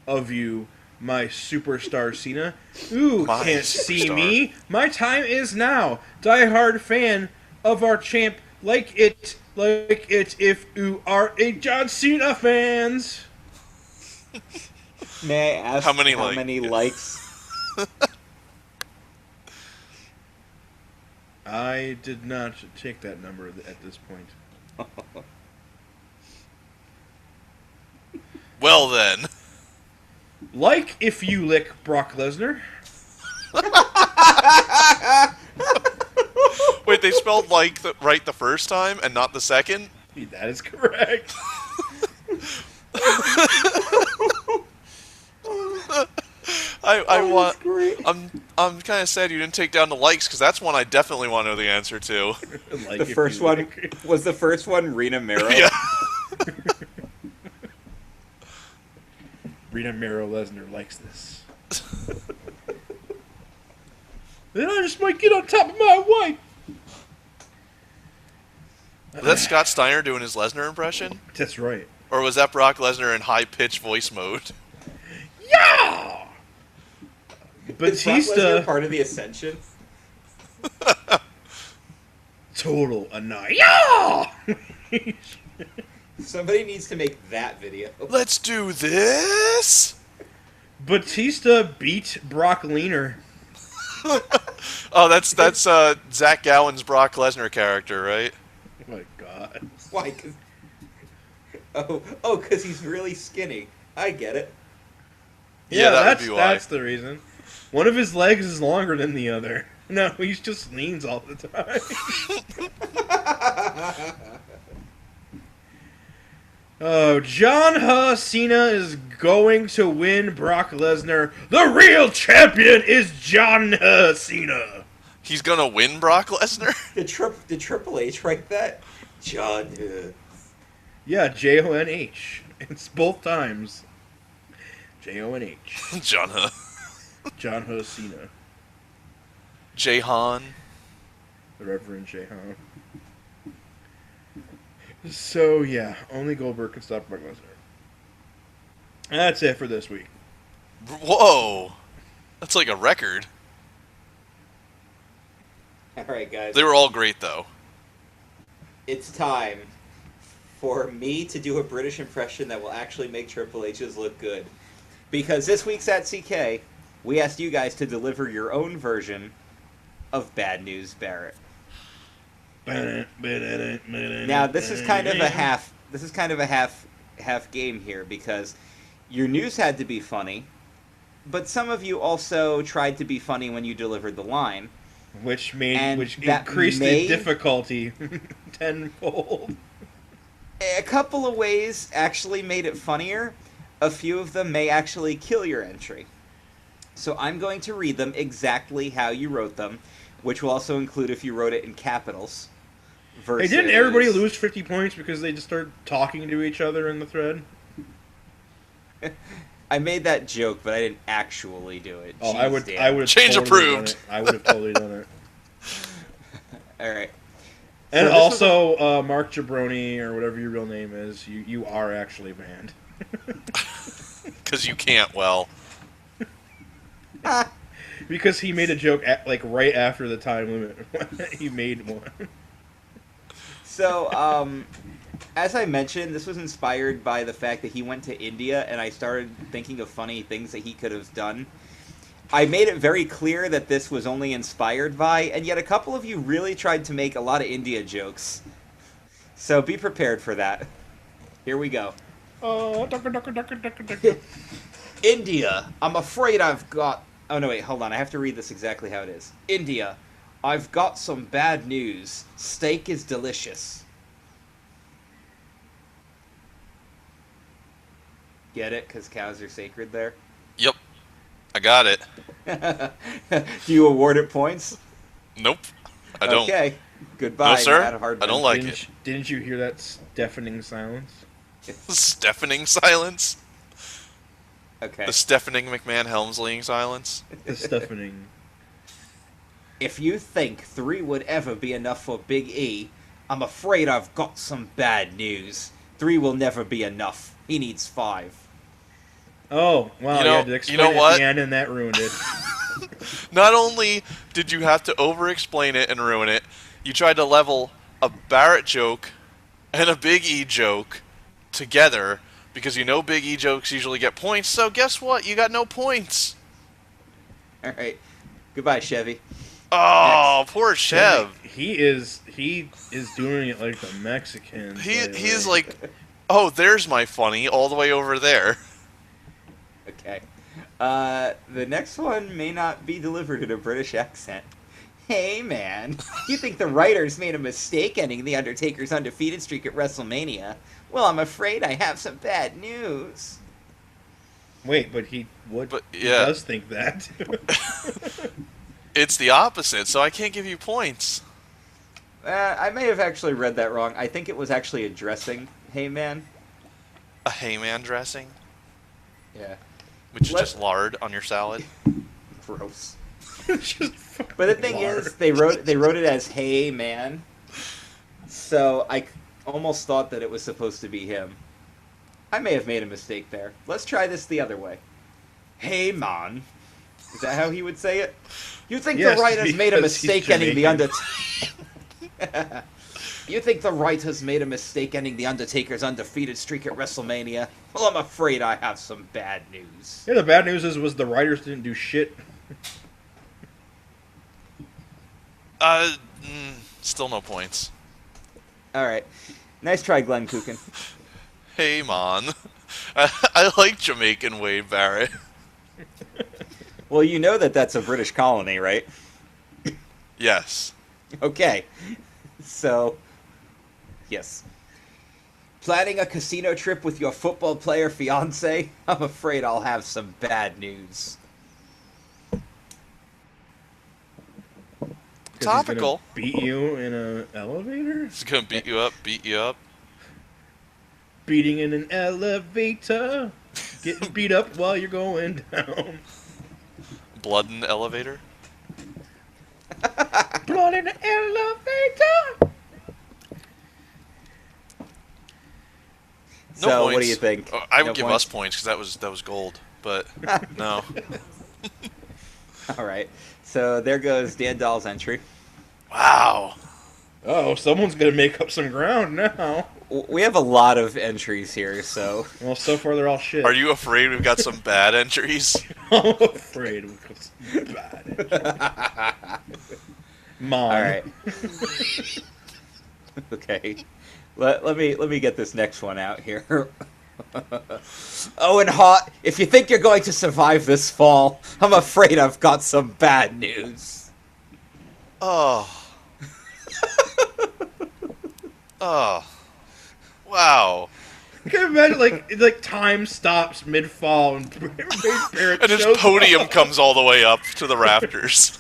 of you, my superstar Cena. Ooh, My can't see superstar. me. My time is now. Die-hard fan of our champ, like it if you are a John Cena fans. May I ask How many likes? I did not take that number at this point. Well then. Like if you lick Brock Lesnar. Wait, they spelled like right the first time and not the second? That is correct. I'm kind of sad you didn't take down the likes because that's one I definitely want to know the answer to. Like The if first you one lick- was the first one Rena Mero. Yeah. Rita Mero Lesnar likes this. Then I just might get on top of my wife. Was that Scott Steiner doing his Lesnar impression? That's right. Or was that Brock Lesnar in high-pitched voice mode? Yeah! Is Brock Batista... Lesnar part of the Ascension? Total Yeah! Somebody needs to make that video. Let's do this! Batista beat Brock Lesnar. Oh, that's Zach Gowen's Brock Lesnar character, right? Oh my god. Why? Because he's really skinny. I get it. Yeah, that would be why. That's the reason. One of his legs is longer than the other. No, he just leans all the time. Oh, John Cena is going to win Brock Lesnar. The real champion is John Cena. He's gonna win Brock Lesnar? Did Triple H write that? John. Yeah, Jonh. It's both times. Jonh. John. John Cena. Jahan. The Reverend Jahan. So, yeah, only Goldberg can stop Brock Lesnar. That's it for this week. Whoa! That's like a record. Alright, guys. They were all great, though. It's time for me to do a British impression that will actually make Triple H's look good. Because this week's at CK, we asked you guys to deliver your own version of Bad News Barrett. Now, this is kind of a half game here, because your news had to be funny, but some of you also tried to be funny when you delivered the line. Which increased the difficulty tenfold. A couple of ways actually made it funnier. A few of them may actually kill your entry. So I'm going to read them exactly how you wrote them, which will also include if you wrote it in capitals. Versus... Hey, didn't everybody lose 50 points because they just started talking to each other in the thread? I made that joke, but I didn't actually do it. Oh, Jeez, I would have Change totally approved. I would have totally done it. All right. And So also, Mark Jabroni, or whatever your real name is, you are actually banned. Because you can't, well. Because he made a joke right after the time limit. He made one. So, as I mentioned, this was inspired by the fact that he went to India, and I started thinking of funny things that he could have done. I made it very clear that this was only inspired by, and yet a couple of you really tried to make a lot of India jokes. So be prepared for that. Here we go. India, I'm afraid I've got... Oh, no, wait, hold on. I have to read this exactly how it is. India, I've got some bad news. Steak is delicious. Get it? Because cows are sacred there? Yep. I got it. Do you award it points? Nope. I don't. Okay. Goodbye. No, sir. Matt Hardman. I don't like it. Didn't you hear that deafening silence? Deafening silence? Okay. The Stephanie McMahon Helmsley silence? The deafening. If you think 3 would ever be enough for Big E, I'm afraid I've got some bad news. 3 will never be enough. He needs 5. Oh, wow, you had to explain it at the end, and that ruined it. Not only did you have to over-explain it and ruin it, you tried to level a Barrett joke and a Big E joke together, because you know Big E jokes usually get points, so guess what? You got no points. Alright. Goodbye, Chevy. Oh, next. Poor Chev. He is doing it like the Mexicans. He's like, oh, there's my funny, all the way over there. Okay. The next one may not be delivered in a British accent. Hey, man. You think the writers made a mistake ending The Undertaker's undefeated streak at WrestleMania? Well, I'm afraid I have some bad news. Wait, but he does think that. It's the opposite, so I can't give you points. I may have actually read that wrong. I think it was actually addressing Hey Man. A Hey Man dressing? Yeah. which is Let- just lard on your salad. Gross. Just But the thing is, they wrote it as "Hey man," so I almost thought that it was supposed to be him. I may have made a mistake there. Let's try this the other way. Hey man, is that how he would say it? You think Yes, the writers made a because he's mistake ending the Jamaican. Undertaker? You think the writers made a mistake ending the Undertaker's undefeated streak at WrestleMania? Well, I'm afraid I have some bad news. Yeah, the bad news was the writers didn't do shit. Still no points. All right, nice try, Glenn Kukin. Hey, man. I like Jamaican Wade Barrett. Well, you know that that's a British colony, right? Yes. Okay. So, yes. Planning a casino trip with your football player fiance? I'm afraid I'll have some bad news. 'Cause he's gonna Topical. beat you in an elevator? It's gonna beat you up, Beating in an elevator. Getting beat up while you're going down. Blood in the elevator. Blood in the elevator. No So, points. what do you think? I would No give points? us points because that was gold, but no. All right. So, there goes Dan Dahl's entry. Wow. Oh, someone's gonna make up some ground now. We have a lot of entries here, so... Well, so far they're all shit. Are you afraid we've got some bad entries? I'm afraid we got some bad. Mom. All right. Okay. Let me get this next one out here. Owen Hart, if you think you're going to survive this fall, I'm afraid I've got some bad news. Oh. Oh. Wow. I can imagine like time stops mid fall and Barrett And his shows podium up. comes all the way up to the rafters.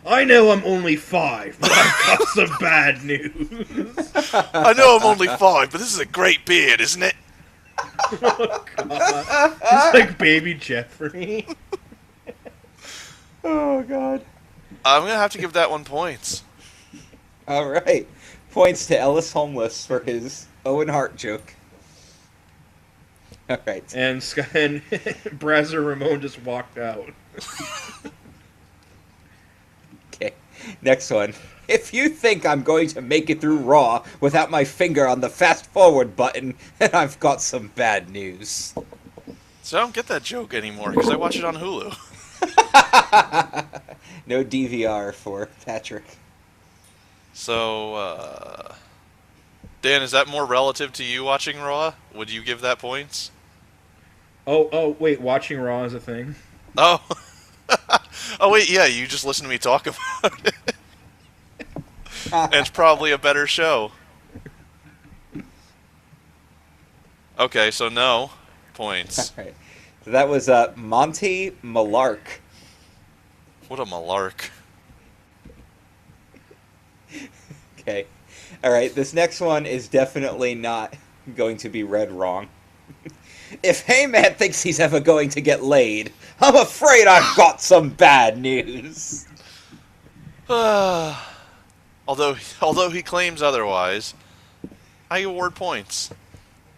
I know I'm only 5, but I've got some bad news. I know I'm only 5, but this is a great beard, isn't it? Oh god. It's like baby Jeffrey. Oh, God. I'm gonna have to give that one points. All right. Points to Ellis Homeless for his Owen Hart joke. All right. And Brazzer Ramon just walked out. Okay. Next one. If you think I'm going to make it through Raw without my finger on the fast forward button, then I've got some bad news. So I don't get that joke anymore because I watch it on Hulu. No DVR for Patrick. So, Dan, is that more relative to you watching Raw? Would you give that points? Oh, wait, watching Raw is a thing? Oh. Oh, wait, yeah, you just listen to me talk about it. And it's probably a better show. Okay, so no points. All right. So that was Monty Malark. What a malark. Okay. All right. This next one is definitely not going to be read wrong. If Heyman thinks he's ever going to get laid, I'm afraid I've got some bad news. Although he claims otherwise, I award points.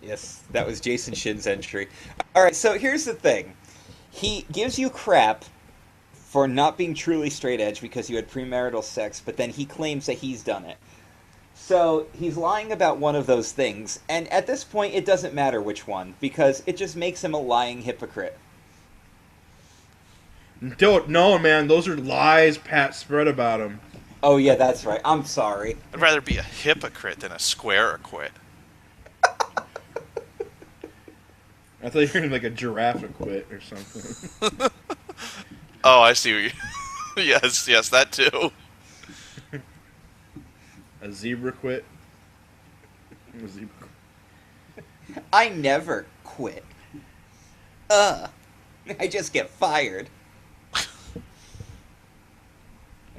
Yes, that was Jason Shin's entry. All right, so here's the thing. He gives you crap for not being truly straight edge because you had premarital sex, but then he claims that he's done it. So he's lying about one of those things, and at this point it doesn't matter which one, because it just makes him a lying hypocrite. Don't know, man. Those are lies Pat spread about him. Oh yeah, that's right. I'm sorry. I'd rather be a hypocrite than a square acquit. I thought you were going to be like a giraffe quit or something. Oh, I see what you... Yes, that too. A zebra quit. A zebra. I never quit. I just get fired.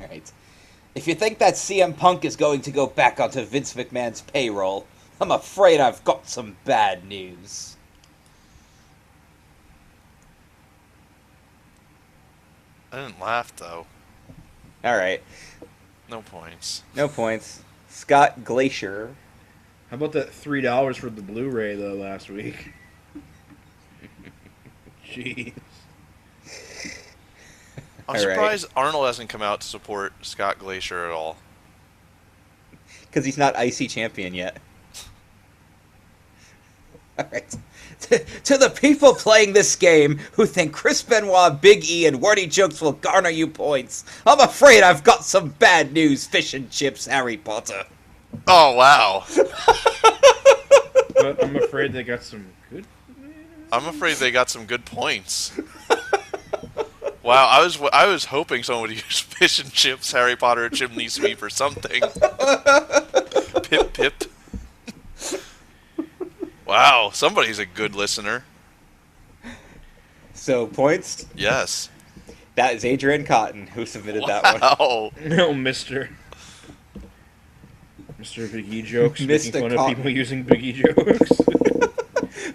Alright. If you think that CM Punk is going to go back onto Vince McMahon's payroll, I'm afraid I've got some bad news. I didn't laugh though. All right, No points. no points. Scott Glacier. How about that $3 for the Blu-ray though last week? Jeez. I'm All right. surprised Arnold hasn't come out to support Scott Glacier at all. Because he's not IC champion yet. All right. To the people playing this game who think Chris Benoit, Big E, and wordy jokes will garner you points, I'm afraid I've got some bad news, fish and chips, Harry Potter. Oh wow! But I'm afraid they got some good. I'm afraid they got some good points. Wow, I was hoping someone would use fish and chips, Harry Potter, chimney sweep, or something. Pip pip. Wow, somebody's a good listener. So, points? Yes. That is Adrian Cotton who submitted that one. Wow. No, Mr. Big E jokes. Mr. Making fun of Cotton. people using Big E jokes.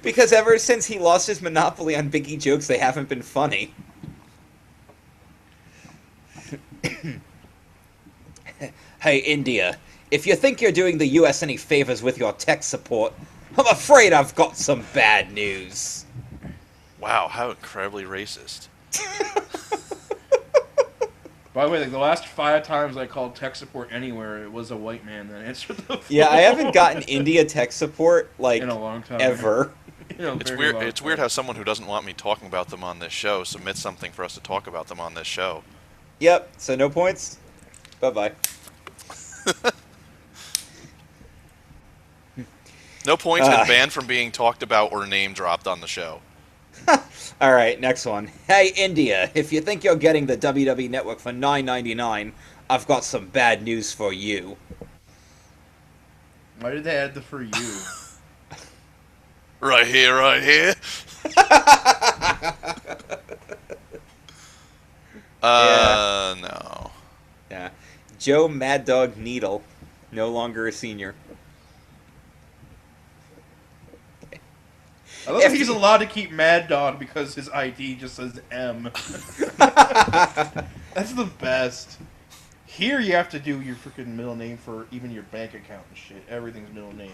Because ever since he lost his monopoly on Big E jokes, they haven't been funny. Hey, India, if you think you're doing the US any favors with your tech support, I'm afraid I've got some bad news. Wow, how incredibly racist. By the way, like the last 5 times I called tech support anywhere, it was a white man that answered the phone. Yeah, I haven't gotten India tech support, like, in a long time. ever. It's weird. It's weird how someone who doesn't want me talking about them on this show submits something for us to talk about them on this show. Yep, so no points? Bye-bye. No points and banned from being talked about or name dropped on the show. All right, next one. Hey, India, if you think you're getting the WWE Network for $9.99, I've got some bad news for you. Why did they add the for you? Right here, right here. No. Yeah. Joe Mad Dog Needle, no longer a senior. I love that he's allowed to keep Mad Dog because his ID just says M. That's the best. Here you have to do your freaking middle name for even your bank account and shit. Everything's middle name.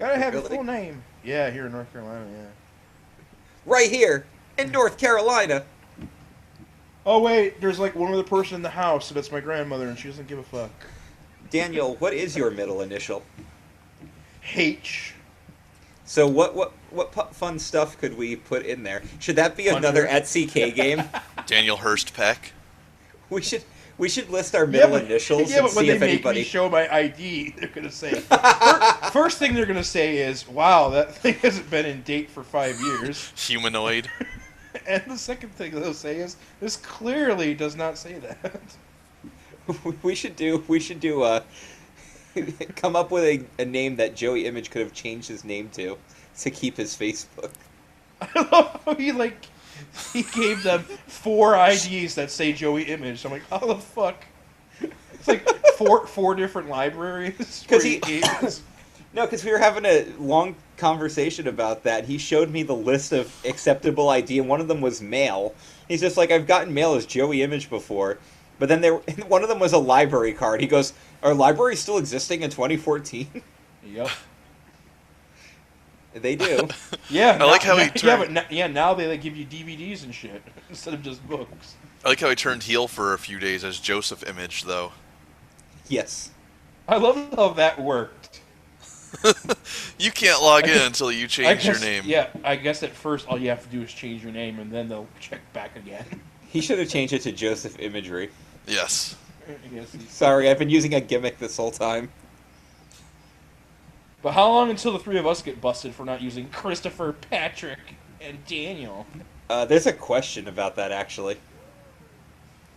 Gotta have your full name. Yeah, here in North Carolina, yeah. Right here, in North Carolina. Oh wait, there's like one other person in the house, so that's my grandmother, and she doesn't give a fuck. Daniel, what is your middle initial? H. So what fun stuff could we put in there? Should that be 100. another @CK game? Daniel Hurst Peck. We should list our middle initials Yeah, and but when see they if make anybody. me show my ID, they're gonna say. First thing they're gonna say is, "Wow, that thing hasn't been in date for 5 years." Humanoid. And the second thing they'll say is, "This clearly does not say that." We should do come up with a name that Joey Image could have changed his name to keep his Facebook. I love how he gave them 4 IDs that say Joey Image. I'm like, how the fuck? It's like four different libraries. Because because we were having a long conversation about that. He showed me the list of acceptable ID, and one of them was mail. He's just like, I've gotten mail as Joey Image before, but then one of them was a library card. He goes, are libraries still existing in 2014? Yep. They do. Yeah. I like how he turned. Now they give you DVDs and shit instead of just books. I like how he turned heel for a few days as Joseph Image, though. Yes. I love how that worked. You can't log in until you change your name. Yeah, I guess at first all you have to do is change your name, and then they'll check back again. He should have changed it to Joseph Imagery. Yes. I guess Sorry, I've been using a gimmick this whole time. But how long until the 3 of us get busted for not using Christopher, Patrick, and Daniel? There's a question about that, actually.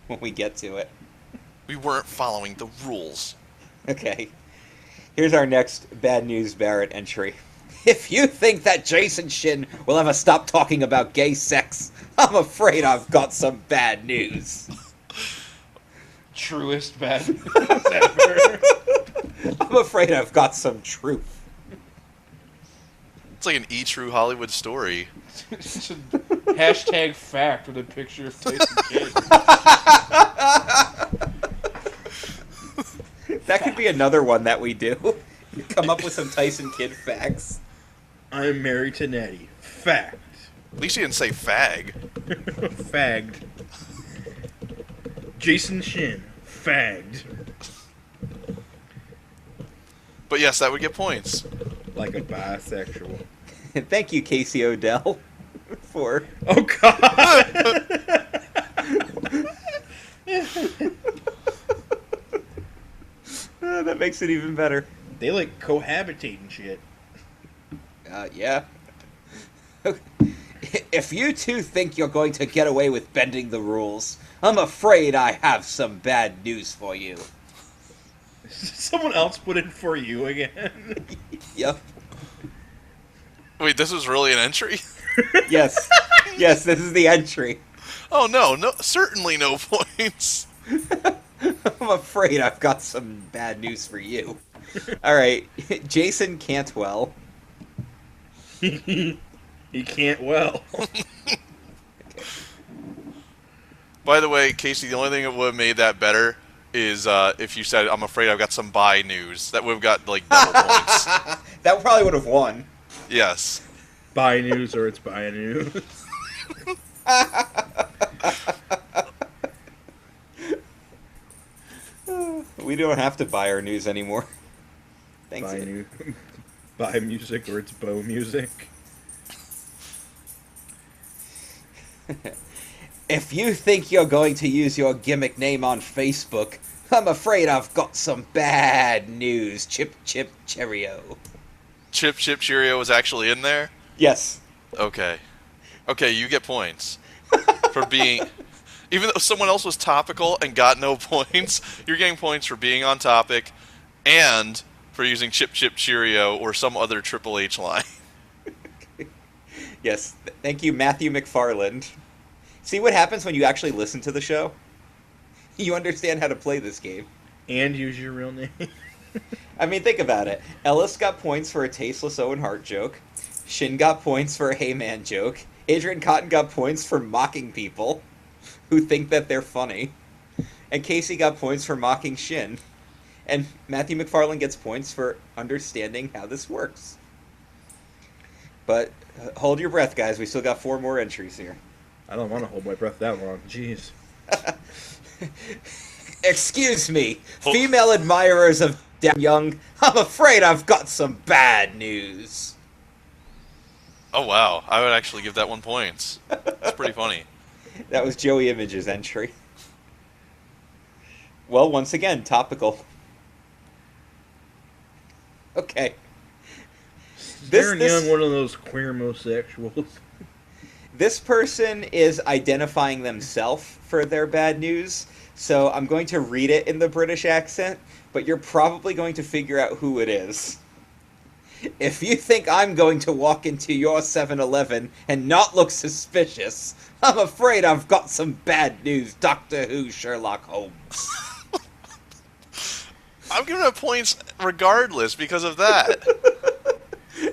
When we get to it. We weren't following the rules. Okay. Here's our next Bad News Barrett entry. If you think that Jason Shin will ever stop talking about gay sex, I'm afraid I've got some bad news. Truest bad news ever. I'm afraid I've got some truth. It's like an true Hollywood story. It's just a hashtag fact with a picture of Tyson Kidd. That could be another one that we do. Come up with some Tyson Kidd facts. I'm married to Nettie. Fact. At least you didn't say fag. Fagged. Jason Shin. Fagged. But yes, that would get points. Like a bisexual. Thank you, Casey Odell, for... Oh, God! That makes it even better. They like cohabitate and shit. Yeah. If you two think you're going to get away with bending the rules, I'm afraid I have some bad news for you. Someone else put it for you again. Yep. Wait, this was really an entry? Yes. Yes, this is the entry. Oh no, certainly no points. I'm afraid I've got some bad news for you. All right, Jason Cantwell. He can't well. By the way, Casey, the only thing that would have made that better is if you said, "I'm afraid I've got some buy news." That would have got like double points. That probably would have won. Yes. Buy news or it's buy news. We don't have to buy our news anymore. Thanks. Buy music or it's bow music. If you think you're going to use your gimmick name on Facebook, I'm afraid I've got some bad news. Chip Chip Cheerio. Chip Chip Cheerio was actually in there? Yes. Okay. Okay, you get points. For being... Even though someone else was topical and got no points, you're getting points for being on topic and for using Chip Chip Cheerio or some other Triple H line. Yes. Thank you, Matthew McFarland. See what happens when you actually listen to the show? You understand how to play this game. And use your real name. I mean, think about it. Ellis got points for a tasteless Owen Hart joke. Shin got points for a Hey Man joke. Adrian Cotton got points for mocking people who think that they're funny. And Casey got points for mocking Shin. And Matthew McFarland gets points for understanding how this works. But hold your breath, guys. We still got 4 more entries here. I don't want to hold my breath that long. Jeez. Excuse me, female admirers of Dan Young, I'm afraid I've got some bad news. Oh, wow. I would actually give that 1 points. It's pretty funny. That was Joey Image's entry. Well, once again, topical. Okay. Darren Young, one of those queer homosexuals. This person is identifying themselves for their bad news, so I'm going to read it in the British accent, but you're probably going to figure out who it is. If you think I'm going to walk into your 7-Eleven and not look suspicious, I'm afraid I've got some bad news, Doctor Who Sherlock Holmes. I'm giving it points regardless because of that.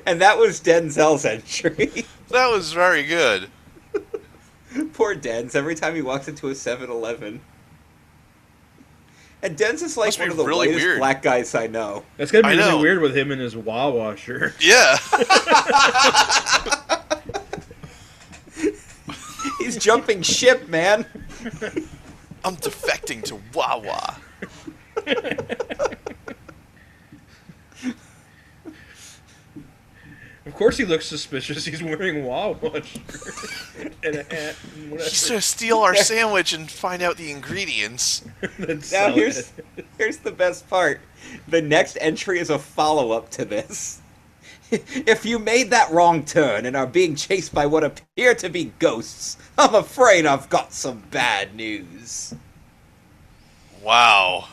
And that was Denzel's entry. That was very good. Poor Denz, every time he walks into a 7-Eleven. And Denz is like Must one be of the really whitest weird. black guys I know. That's gonna be I know. really weird with him and his Wawa shirt. Yeah. He's jumping ship, man. I'm defecting to Wawa. Of course he looks suspicious. He's wearing Wawa shirt and a hat and whatever. He's gonna steal our sandwich and find out the ingredients. Then Now sell here's it. here's the best part. The next entry is a follow-up to this. If you made that wrong turn and are being chased by what appear to be ghosts, I'm afraid I've got some bad news. Wow.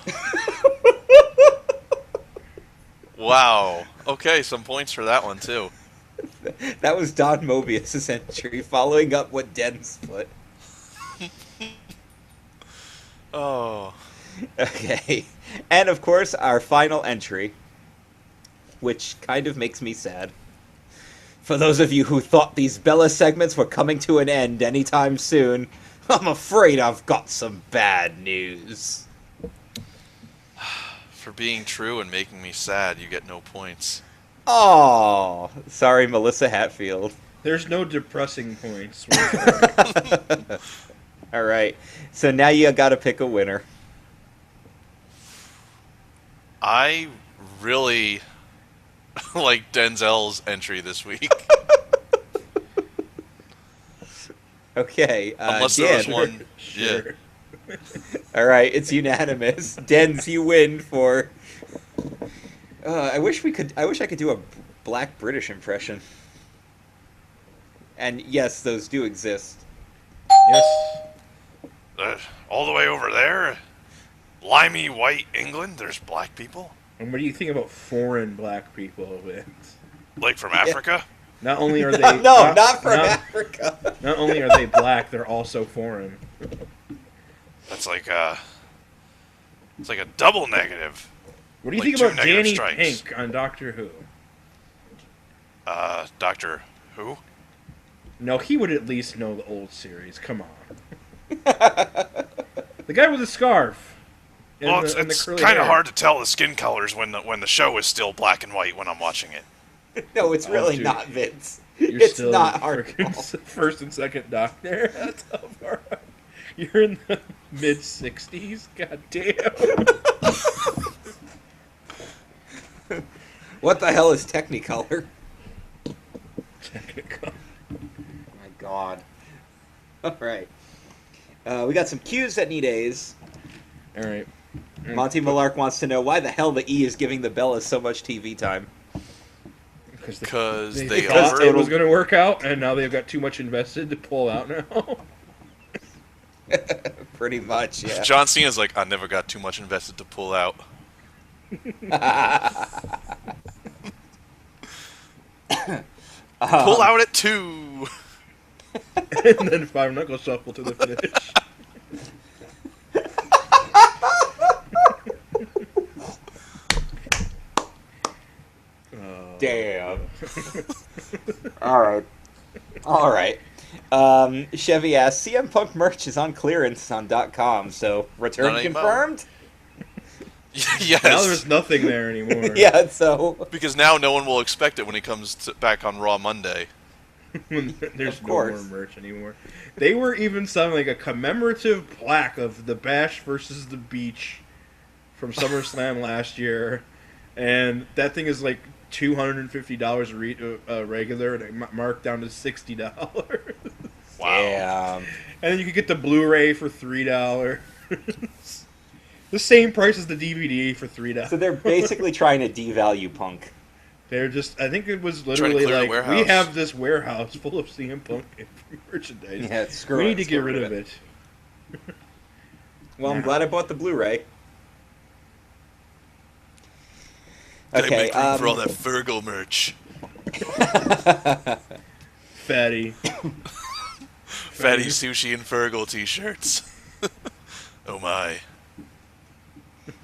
Wow. Okay, some points for that one too. That was Don Mobius' entry, following up what Den's put. Oh. Okay. And of course, our final entry, which kind of makes me sad. For those of you who thought these Bella segments were coming to an end anytime soon, I'm afraid I've got some bad news. For being true and making me sad, you get no points. Oh, sorry, Melissa Hatfield. There's no depressing points. All right, so now you got to pick a winner. I really like Denzel's entry this week. Okay, Unless there was Dan. one. Sure. Yeah. All right, it's unanimous. Dens, you win for. I wish I could do a black British impression. And yes, those do exist. Yes. All the way over there, limey white England, there's black people. And what do you think about foreign black people, Vince? Like from Africa? Not only are they not from Africa. Not only are they black, they're also foreign. That's like it's like a double negative. What do you Like think about two negative Danny strikes. Pink on Doctor Who? Doctor Who? No, he would at least know the old series. Come on. The guy with the scarf. And Well, the it's curly kind of hair. hard to tell the skin colors when the show is still black and white when I'm watching it. No, it's really dude. not, Vince. You're It's still not frickin' hard. first and second Doctor. That's how far. You're in the mid 60s. God damn. What the hell is Technicolor? Technical. My God. All right. We got some Q's that need A's. All right. Monty Millark wants to know why the hell the E is giving the Bellas so much TV time. Because they they thought over. it was going to work out, and now they've got too much invested to pull out now. Pretty much, yeah. John Cena's like, I never got too much invested to pull out. Pull out at 2. And then five knuckle shuffle to the finish. Damn. All right. Chevy asks, CM Punk merch is on clearance on .com, so return Not anymore. confirmed? Yes. Now there's nothing there anymore. Yeah, so... Because now no one will expect it when he comes back on Raw Monday. There's Of no course. more merch anymore. They were even selling like a commemorative plaque of the Bash versus the Beach from SummerSlam last year, and that thing is like $250 regular, and it marked down to $60. Wow. Damn. And then you could get the Blu-ray for $3. The same price as the DVD for $3. So they're basically trying to devalue Punk. They're just, I think it was Trying to literally clear a like, warehouse. we have this warehouse full of CM Punk merchandise. Yeah, screw We it. need to Let's get rid of it. Well, I'm glad I bought the Blu-ray. Gotta Okay, make room for all that Fergal merch. Fatty. Fatty Sushi and Fergal t-shirts. Oh my.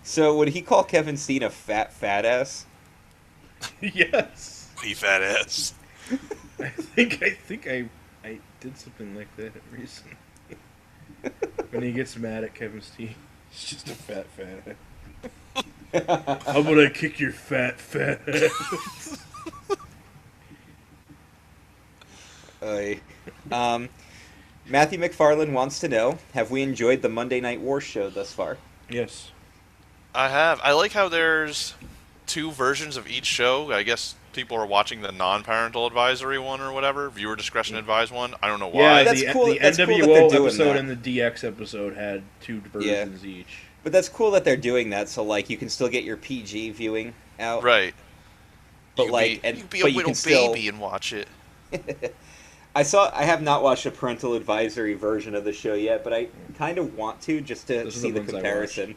So would he call Kevin Steen a fat ass? Yes. He fat ass. I think I did something like that recently. When he gets mad at Kevin Steen, he's just a fat ass. How about I kick your fat ass? Matthew McFarland wants to know, have we enjoyed the Monday Night Wars show thus far? Yes. I have. I like how there's 2 versions of each show. I guess people are watching the non-parental advisory one or whatever, viewer discretion advised one. I don't know why. Yeah, That's the, cool- the that's cool that NWO they're doing episode that. and the DX episode had 2 versions each. But that's cool that they're doing that, so like you can still get your PG viewing out. Right. But you like, be, and you be a but you little can still. baby and watch it. I have not watched a parental advisory version of the show yet, but I kind of want to just to Those are see the the ones I comparison.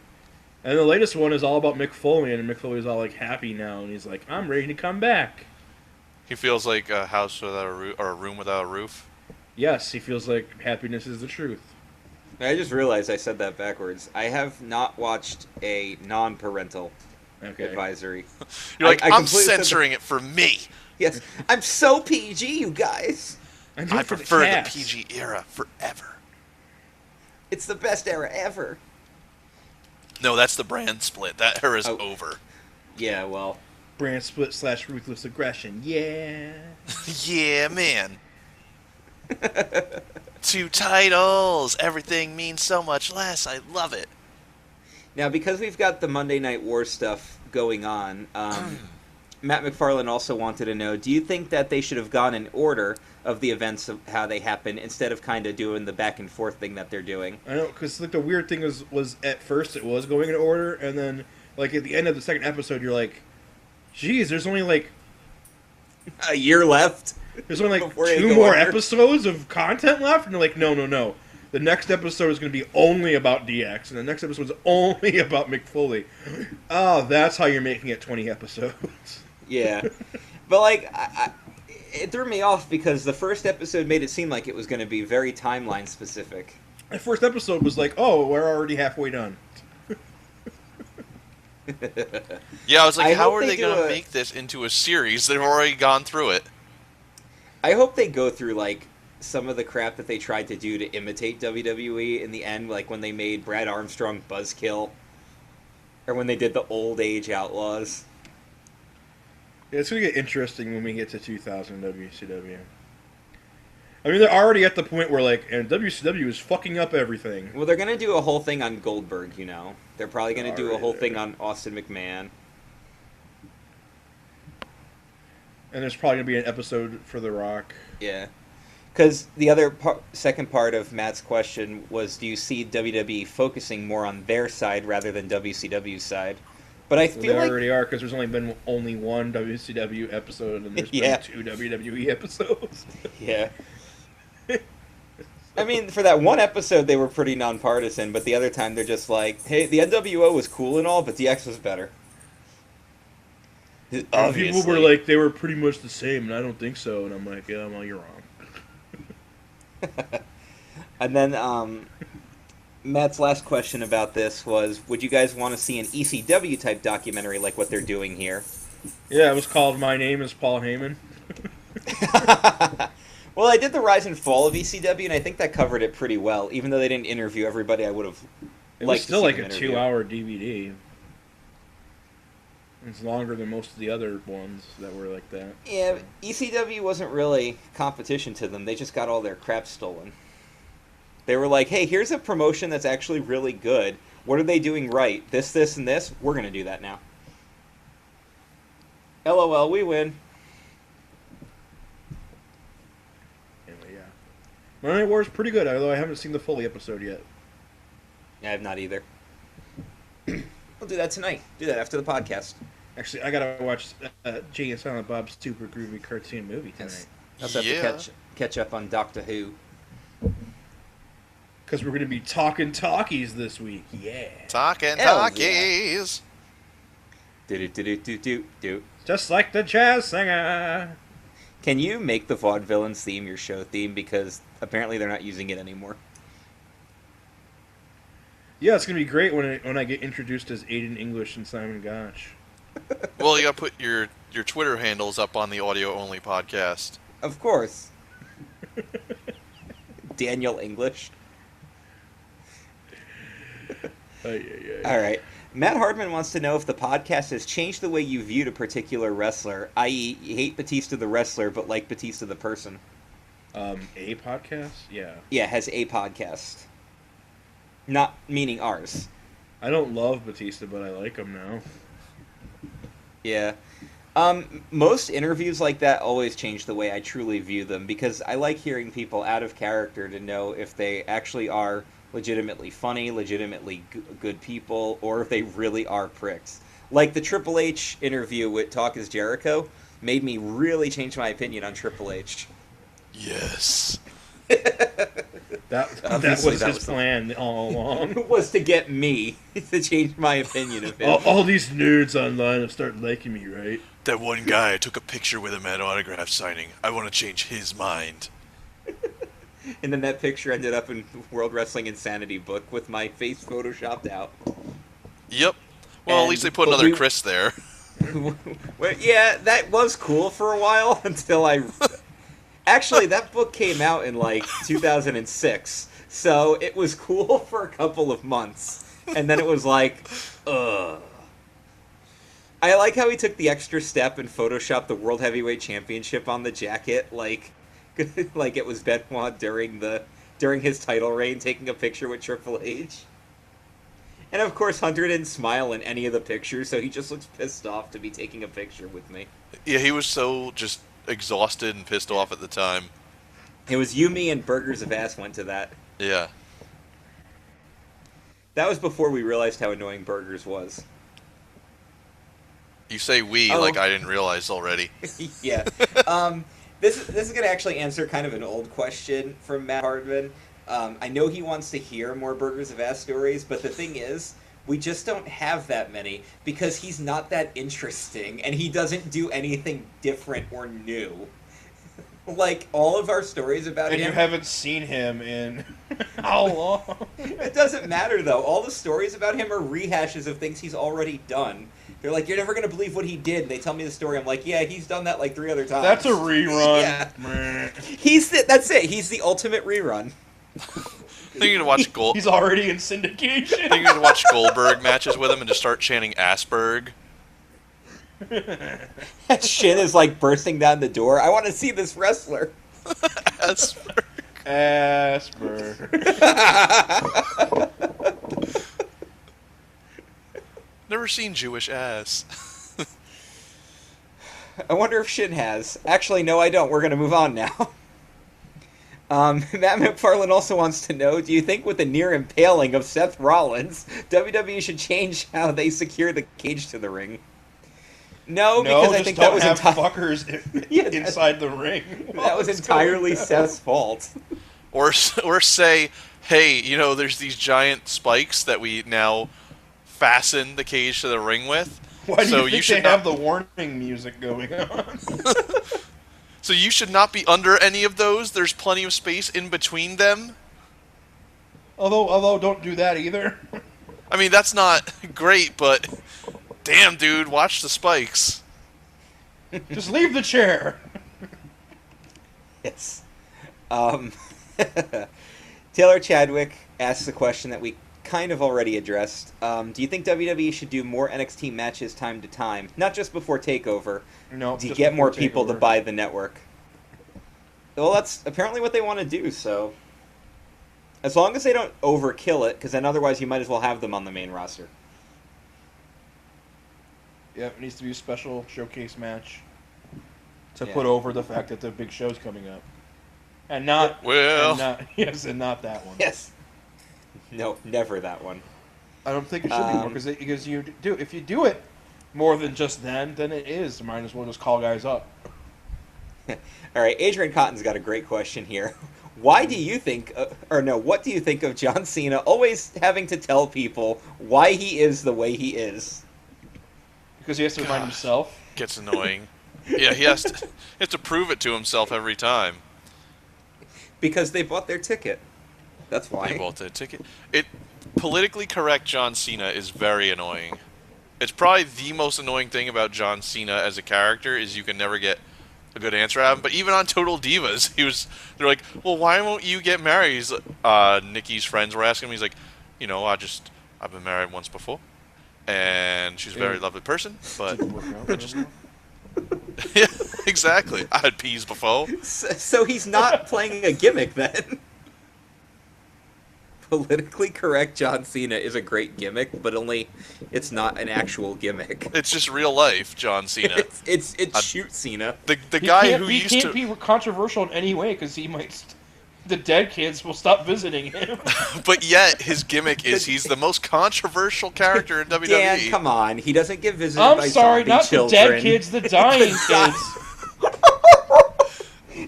And the latest one is all about Mick Foley, and Mick Foley's all like happy now, and he's like, I'm ready to come back. He feels like a house without a roof, or a room without a roof. Yes, he feels like happiness is the truth. I just realized I said that backwards. I have not watched a non-parental Okay. advisory. You're like, I I'm completely said censoring it for me. Yes, I'm so PG, you guys. I'm here I for prefer the cats. PG era forever. It's the best era ever. No, that's the brand split. That era's Oh. over. Yeah, well, Brand split / ruthless aggression. Yeah. Yeah, man. 2 titles. Everything means so much less. I love it. now because we've got the Monday Night War stuff going on, Matt McFarlane also wanted to know: do you think that they should have gone in order of the events of how they happen instead of kind of doing the back and forth thing that they're doing? I know, because like the weird thing was at first it was going in order, and then like at the end of the second episode, you're like, "Geez, there's only like A year left. Before they 2 go more under. episodes of content left," and they're like, "No. The next episode is going to be only about DX, and the next episode is only about McFoley." Oh, that's how you're making it 20 episodes. Yeah, but like, it threw me off because the first episode made it seem like it was going to be very timeline specific. The first episode was like, "Oh, we're already halfway done." Yeah, I was like, I how hope are they they going do to make this into a series? They've already gone through it. I hope they go through like some of the crap that they tried to do to imitate WWE in the end, like when they made Brad Armstrong Buzzkill, or when they did the Old Age Outlaws. Yeah, it's going to get interesting when we get to 2000 WCW. I mean, they're already at the point where, like, and WCW is fucking up everything. Well, they're going to do a whole thing on Goldberg, you know. They're probably going to do a whole thing on Austin McMahon. And there's probably going to be an episode for The Rock. Yeah. Because the other second part of Matt's question was, do you see WWE focusing more on their side rather than WCW's side? But I They feel like... already are, because there's only been only 1 WCW episode, and there's Yeah. been 2 WWE episodes. Yeah. I mean, for that one episode, they were pretty nonpartisan, but the other time they're just like, hey, the NWO was cool and all, but DX was better. Obviously. People were like, they were pretty much the same, and I don't think so. And I'm like, yeah, well, you're wrong. And then Matt's last question about this was, would you guys want to see an ECW-type documentary like what they're doing here? Yeah, it was called My Name is Paul Heyman. Well, I did the rise and fall of ECW, and I think that covered it pretty well, even though they didn't interview everybody I would have It was liked still to see like a them interview. 2-hour DVD. It's longer than most of the other ones that were like that. Yeah, ECW wasn't really competition to them. They just got all their crap stolen. They were like, hey, here's a promotion that's actually really good. What are they doing right? This, and this? We're going to do that now. LOL, we win. Anyway, yeah. Monday Night War is pretty good, although I haven't seen the Foley episode yet. Yeah, I have not either. We'll do that tonight. Do that after the podcast. Actually, I gotta watch Jay and Silent Bob's super groovy cartoon movie tonight. Yes. Also have to catch up on Doctor Who. Because we're gonna be talking talkies this week. Yeah. Talking Hell talkies. Do. Just like the jazz singer. Can you make the Vaudevillains theme your show theme? Because apparently they're not using it anymore. Yeah, it's gonna be great when I get introduced as Aiden English and Simon Gotch. Well, you got to put your Twitter handles up on the audio-only podcast. Of course. Daniel English. All right. Matt Hardman wants to know if the podcast has changed the way you viewed a particular wrestler, i.e., you hate Batista the wrestler, but like Batista the person. A podcast? Yeah. Yeah, has a podcast. Not meaning ours. I don't love Batista, but I like him now. Yeah. Most interviews like that always change the way I truly view them, because I like hearing people out of character to know if they actually are legitimately funny, legitimately good people, or if they really are pricks. Like the Triple H interview with Talk is Jericho made me really change my opinion on Triple H. Yes. That Obviously, was that his was plan all along. Was to get me to change my opinion of him. all these nerds online have started liking me, right? That one guy I took a picture with him at autograph signing. I want to change his mind. And then that picture ended up in World Wrestling Insanity book with my face photoshopped out. Yep. Well, at least they put but another we- Chris there. Well, yeah, that was cool for a while until I. Actually, that book came out in like 2006, so it was cool for a couple of months, and then it was like, ugh. I like how he took the extra step and photoshopped the World Heavyweight Championship on the jacket, like it was Benoit during his title reign, taking a picture with Triple H. And of course, Hunter didn't smile in any of the pictures, so he just looks pissed off to be taking a picture with me. Yeah, he was so just exhausted and pissed off at the time. It was you, me, and Burgers of Ass went to that. Yeah. That was before we realized how annoying Burgers was. You say we like I didn't realize already. Yeah. This is going to actually answer kind of an old question from Matt Hardman. I know he wants to hear more Burgers of Ass stories, but the thing is, we just don't have that many because he's not that interesting and he doesn't do anything different or new. Like, all of our stories about him... And you haven't seen him in how long? It doesn't matter, though. All the stories about him are rehashes of things he's already done. They're like, you're never going to believe what he did. And they tell me the story. I'm like, yeah, he's done that like 3 other times. That's a rerun. Yeah. That's it. He's the ultimate rerun. Thinking to watch He's already in syndication. Thinking to watch Goldberg matches with him and just start chanting Asperg. Shin is like bursting down the door. I want to see this wrestler. Asperg. Asperg. Never seen Jewish ass. I wonder if Shin has. Actually, no, I don't. We're going to move on now. Matt McFarlane also wants to know, do you think with the near impaling of Seth Rollins, WWE should change how they secure the cage to the ring? No, because I think that was fuckers inside the ring. That was entirely Seth's fault. Or say, hey, you know, there's these giant spikes that we now fasten the cage to the ring with. Why do you think they have the warning music going on? So you should not be under any of those. There's plenty of space in between them. Although don't do that either. I mean, that's not great, but damn, dude, watch the spikes. Just leave the chair. Yes. Taylor Chadwick asks a question that we kind of already addressed. Do you think WWE should do more NXT matches time to time? Not just before TakeOver. No, to get more people to buy the network. Well, that's apparently what they want to do, so... As long as they don't overkill it, because then otherwise you might as well have them on the main roster. Yeah, it needs to be a special showcase match to put over the fact that the big show's coming up. And not... And not that one. Yes. No, never that one. I don't think it should be more, because if you do it more than just then it is. You might as well just call guys up. All right, Adrian Cotton's got a great question here. What do you think of John Cena always having to tell people why he is the way he is? Because he has to remind himself. Gets annoying. Yeah, he has to prove it to himself every time. Because they bought their ticket. That's why. They bought their ticket. Politically correct John Cena is very annoying. It's probably the most annoying thing about John Cena as a character is you can never get a good answer out of him. But even on Total Divas, they're like, well, why won't you get married? Nikki's friends were asking him. He's like, you know, I've been married once before, and she's a very lovely person, but yeah, exactly. I had peas before. So he's not playing a gimmick then. Politically correct John Cena is a great gimmick, but it's not an actual gimmick. It's just real life John Cena. It's shoot Cena. The guy who he can't be controversial in any way because the dead kids will stop visiting him. But yet his gimmick is he's the most controversial character in WWE. Dan, come on, he doesn't get visited by sorry, not children. The dead kids, the dying kids.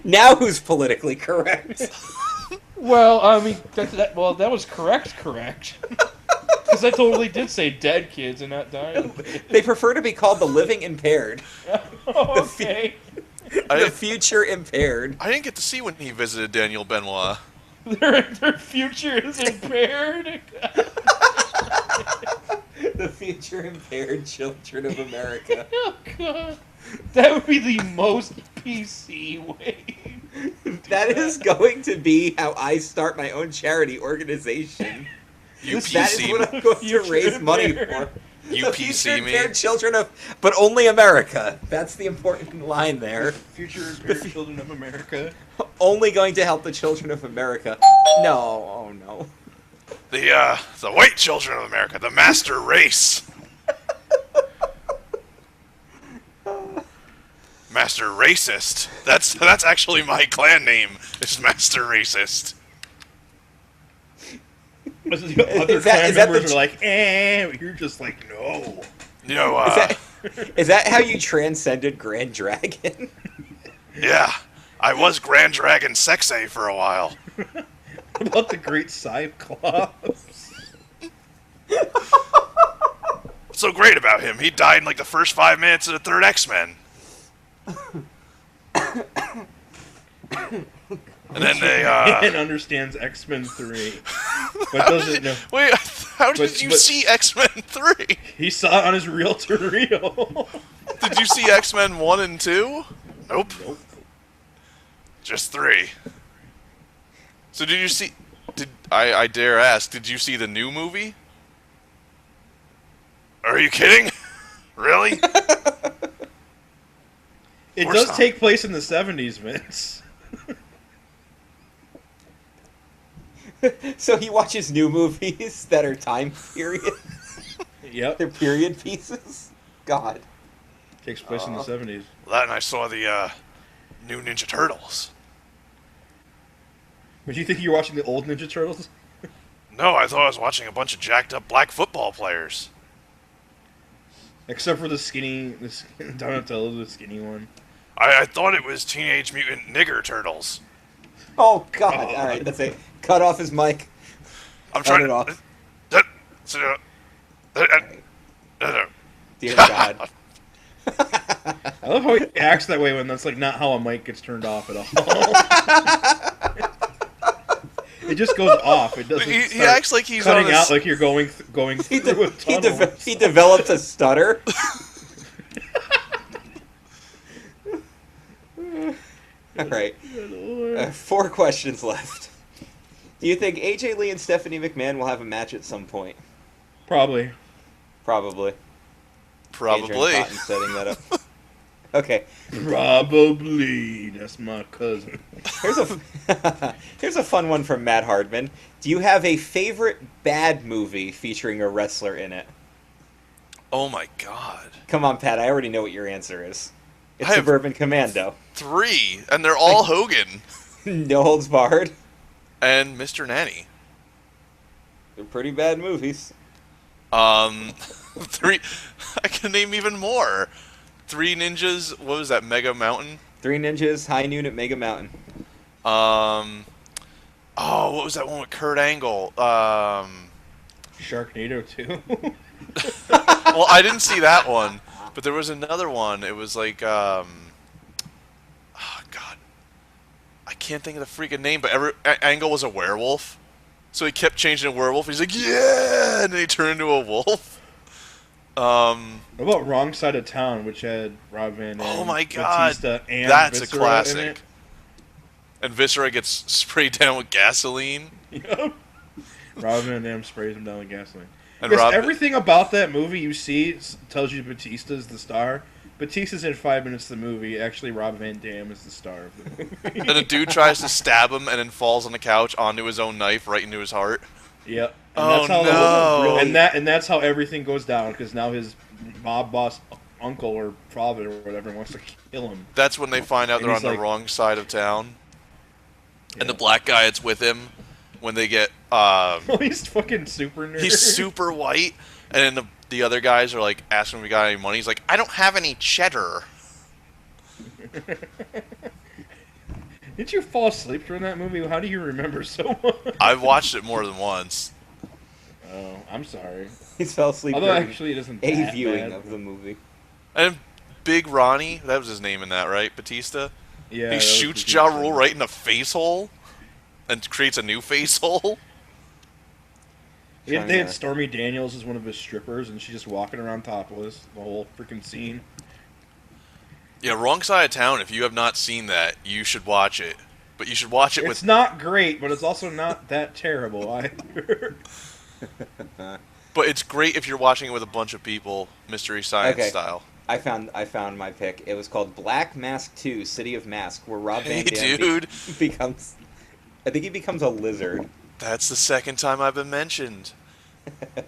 Now who's politically correct? Well, I mean, that was correct. Because I totally did say dead kids and not dying kids. They prefer to be called the living impaired. Okay. The future impaired. I didn't get to see when he visited Daniel Benoit. Their future is impaired? The future impaired children of America. Oh god, that would be the most PC way. That is going to be how I start my own charity organization. That is what I'm going to raise money for. You The PC future me. impaired children of, but only America. That's the important line there. Future impaired children of America. Only going to help the children of America. No, oh no. The white children of America, the master race. Master Racist. That's actually my clan name. It's Master Racist. The other Is that clan members the are like, eh, you're just like, no. You know, Is that how you transcended Grand Dragon? yeah, I was Grand Dragon Sexay for a while. What about the Great Cyclops? What's so great about him? He died in like the first 5 minutes of the third X-Men. And then they, And understands X-Men 3. But doesn't know. Wait, how did you see X-Men 3? He saw it on his reel-to-reel. Did you see X-Men 1 and 2? Nope. Just 3. So did you see... I dare ask, did you see the new movie? Are you kidding? Really? It does take place in the 70s, Vince. So he watches new movies that are time period. Yep. They're period pieces. God. Takes place in the 70s. That and I saw the new Ninja Turtles. But you think you're watching the old Ninja Turtles? No, I thought I was watching a bunch of jacked up black football players. Except for the skinny, Donatello, the skinny one. I thought it was Teenage Mutant Nigger Turtles. Oh God! All right, that's it. Cut off his mic. I'm Cut trying it off. Dear God. I love how he acts that way when that's like not how a mic gets turned off at all. It just goes off. It doesn't. He acts like he's cutting on out like you're going through a tunnel. He developed a stutter. All right. 4 questions left. Do you think AJ Lee and Stephanie McMahon will have a match at some point? Probably. Probably. Probably. Adrian Cotton setting that up. Okay. Probably. That's my cousin. Here's a fun one from Matt Hardman. Do you have a favorite bad movie featuring a wrestler in it? Oh my God. Come on, Pat. I already know what your answer is. It's I have Suburban Commando. 3, and they're all Hogan. No holds barred. And Mr. Nanny. They're pretty bad movies. 3. I can name even more. 3 Ninjas. What was that? Mega Mountain. 3 Ninjas, High Noon at Mega Mountain. Oh, what was that one with Kurt Angle? Sharknado 2. Well, I didn't see that one, but there was another one. It was like, oh God, I can't think of the freaking name. But Angle was a werewolf, so he kept changing to werewolf. He's like, yeah, and then he turned into a wolf. What about Wrong Side of Town, which had Rob Van Dam, Oh my God, Batista, and that's Viscera a classic. in it? And Viscera gets sprayed down with gasoline. Yep. Rob Van Dam sprays him down with gasoline. And Because Rob, everything about that movie you see tells you Batista's the star. Batista's in 5 minutes of the movie. Actually, Rob Van Dam is the star of the movie. and a dude tries to stab him and then falls on the couch onto his own knife right into his heart. Yep. Oh, that's how no. and that's how everything goes down, because now his mob boss uncle or father or whatever wants to kill him. That's when they find out And they're he's on like- the wrong side of town. Yeah. And the black guy that's with him, when they get, Oh, he's fucking super nerd. he's super white, and then the other guys are like asking if he got any money. He's like, I don't have any cheddar. Did you fall asleep during that movie? How do you remember so much? I've watched it more than once. Oh, I'm sorry. He fell asleep Although during actually it isn't a that viewing bad. of the movie. And Big Ronnie, that was his name in that, right? Batista? Yeah, He that was shoots the Ja cute Rule thing. right in the face hole and creates a new face hole. Trying They had to. Stormy Daniels as one of his strippers, and she's just walking around topless the whole freaking scene. Yeah, Wrong Side of Town. If you have not seen that, you should watch it. But you should watch it It's with. not great, but it's also not that terrible either. But it's great if you're watching it with a bunch of people, Mystery Science Okay, style. I found my pick. It was called Black Mask 2: City of Mask, where Rob Hey, Van Dam dude. becomes. I think he becomes a lizard. That's the second time I've been mentioned.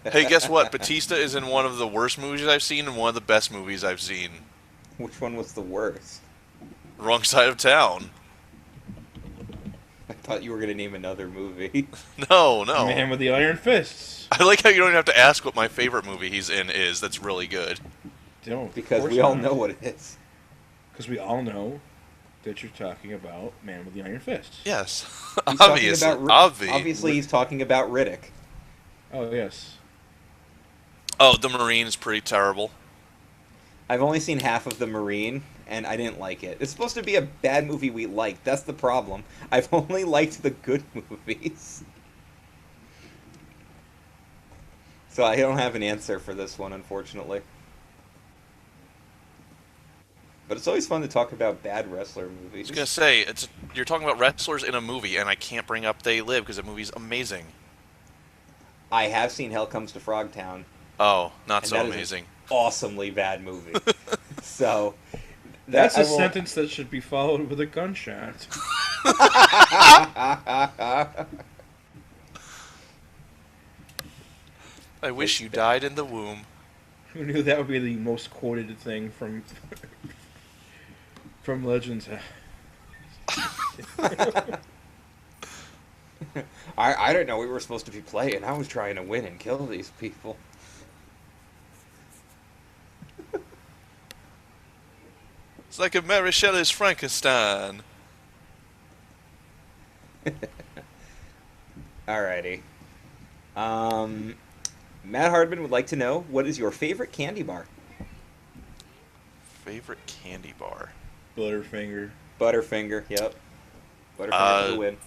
Hey, guess what? Batista is in one of the worst movies I've seen and one of the best movies I've seen. Which one was the worst? Wrong Side of Town. I thought you were gonna name another movie. No, no. Man with the Iron Fists. I like how you don't even have to ask what my favorite movie he's in is. That's really good. Don't. Because we all know what it is. Because we all know that you're talking about Man with the Iron Fists. Yes. He's Obviously. talking about obviously, he's talking about Riddick. Oh, yes. Oh, The Marine is pretty terrible. I've only seen half of The Marine, and I didn't like it. It's supposed to be a bad movie we liked. That's the problem. I've only liked the good movies. So I don't have an answer for this one, unfortunately. But it's always fun to talk about bad wrestler I movies. was going to say, you're talking about wrestlers in a movie, and I can't bring up They Live because the movie's amazing. I have seen Hell Comes to Frogtown. Oh, not And so that is an amazing. awesomely bad movie. So That's I a will- sentence that should be followed with a gunshot. I wish you died in the womb. Who knew that would be the most quoted thing from from Legends? I don't know. We were supposed to be playing. I was trying to win and kill these people. It's like a Mary Shelley's Frankenstein. Alrighty. Matt Hardman would like to know, what is your favorite candy bar? Favorite candy bar? Butterfinger. Butterfinger. Yep. Butterfinger for the win.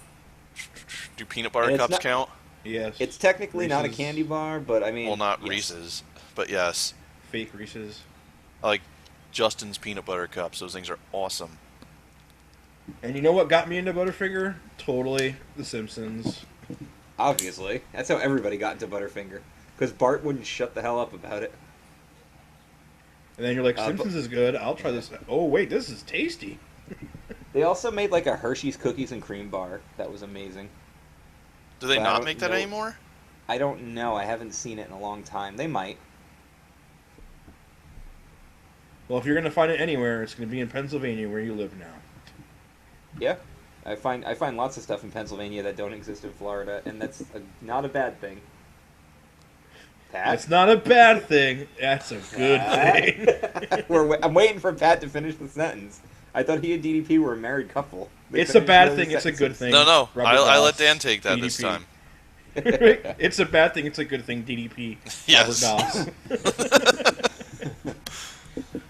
Do peanut butter And it's cups not- count? Yes. It's technically not a Reese's. candy bar, but I mean, Well, not yes. Reese's, but yes. Fake Reese's. I like Justin's peanut butter cups. Those things are awesome. And you know what got me into Butterfinger? Totally The Simpsons. Obviously, that's how everybody got into Butterfinger, because Bart wouldn't shut the hell up about it. And then you're like, but- Simpsons is good. I'll try this. Oh, wait, this is tasty. They also made like a Hershey's cookies and cream bar that was amazing. Do they But I not don't make that know. anymore? I don't know. I haven't seen it in a long time. They might. Well, if you're going to find it anywhere, it's going to be in Pennsylvania where you live now. Yeah, I find lots of stuff in Pennsylvania that don't exist in Florida, and that's not a bad thing. Pat, It's not a bad thing. That's a good thing. I'm waiting for Pat to finish the sentence. I thought he and DDP were a married couple. They It's a couldn't bad finish thing. It's a good sentences. thing. No. Robert I let Doss, Dan take that this DDP. time. It's a bad thing. It's a good thing. DDP. Yes. Robert Doss.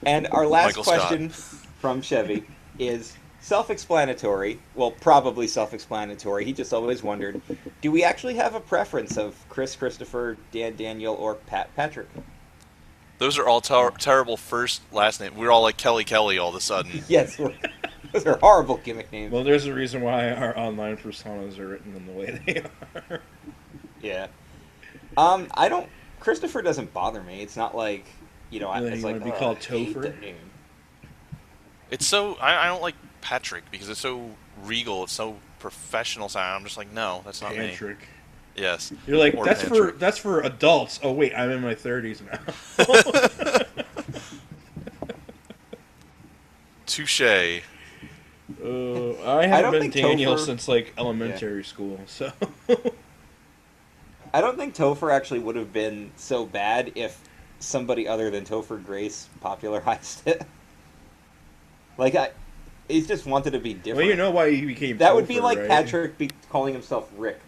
And our last Michael Scott. question from Chevy is self-explanatory. Well, probably self-explanatory. He just always wondered, do we actually have a preference of Chris Christopher, Dan Daniel, or Pat Patrick? Those are all terrible first, last name. We're all like Kelly Kelly all of a sudden. Yes, those are horrible gimmick names. Well, there's a reason why our online personas are written in the way they are. Yeah. I don't. Christopher doesn't bother me. It's not like, Then it's you like, wanna be called I hate Topher? that name. It's so I don't like Patrick because it's so regal. It's so professional sound. I'm just like, no, that's not me. Patrick. Yes. You're like, Or that's Patrick. for adults. Oh wait, I'm in my 30s now. Touche. I I haven't don't been think Daniel Topher- since like elementary school, so I don't think Topher actually would have been so bad if somebody other than Topher Grace popularized it. He just wanted to be different. well, you know why he became. that would be Topher, like right? Patrick calling himself Rick.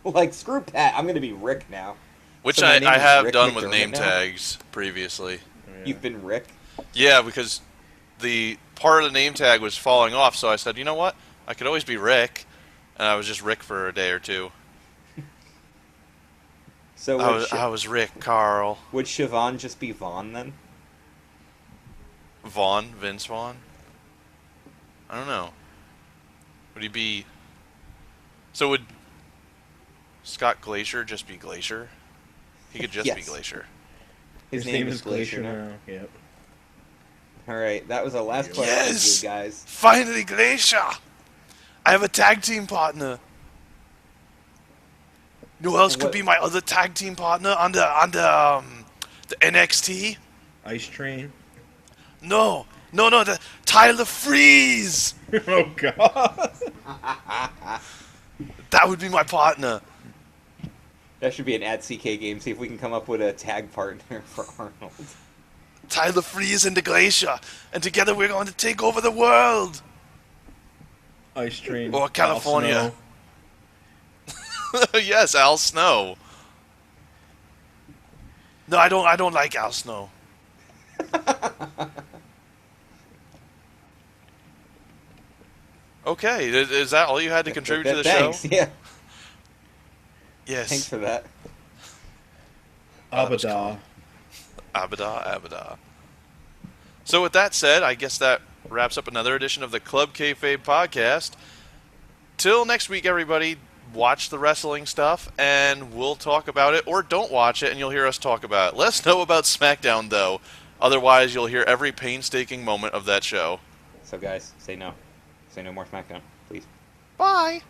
Like, screw Pat, I'm going to be Rick now. Which So my I name is have Rick done with McDermott name now? tags previously. Oh, yeah. You've been Rick. Yeah, because the part of the name tag was falling off, so I said, you know what? I could always be Rick, and I was just Rick for a day or two. So I was Rick Carl. would Siobhan just be Vaughn then? Vince Vaughn? I don't know. Would he be... So would Scott Glacier just be Glacier? He could just be Yes. Glacier. His name is Glacier now. Yep. All right, that was the last question, Yes! you guys. Finally, Glacier! I have a tag team partner. You know who else could be my other tag team partner on the NXT? Ice Train. No, the Tyler Freeze. Oh God. That would be my partner. That should be an @CK game. See if we can come up with a tag partner for Arnold. Tyler Freeze and the Glacier, and together we're going to take over the world. Ice Train. Or California. Al Yes, Al Snow. No, I don't like Al Snow. Okay, is that all you had to contribute to the Thanks, show? yeah. Yes. Thanks for that. Abada. Abada. So with that said, I guess that wraps up another edition of the Club Kayfabe podcast. Till next week, everybody, watch the wrestling stuff, and we'll talk about it, or don't watch it, and you'll hear us talk about it. Let us know about SmackDown, though. Otherwise, you'll hear every painstaking moment of that show. So guys, say no. Say no more SmackDown, please. Bye!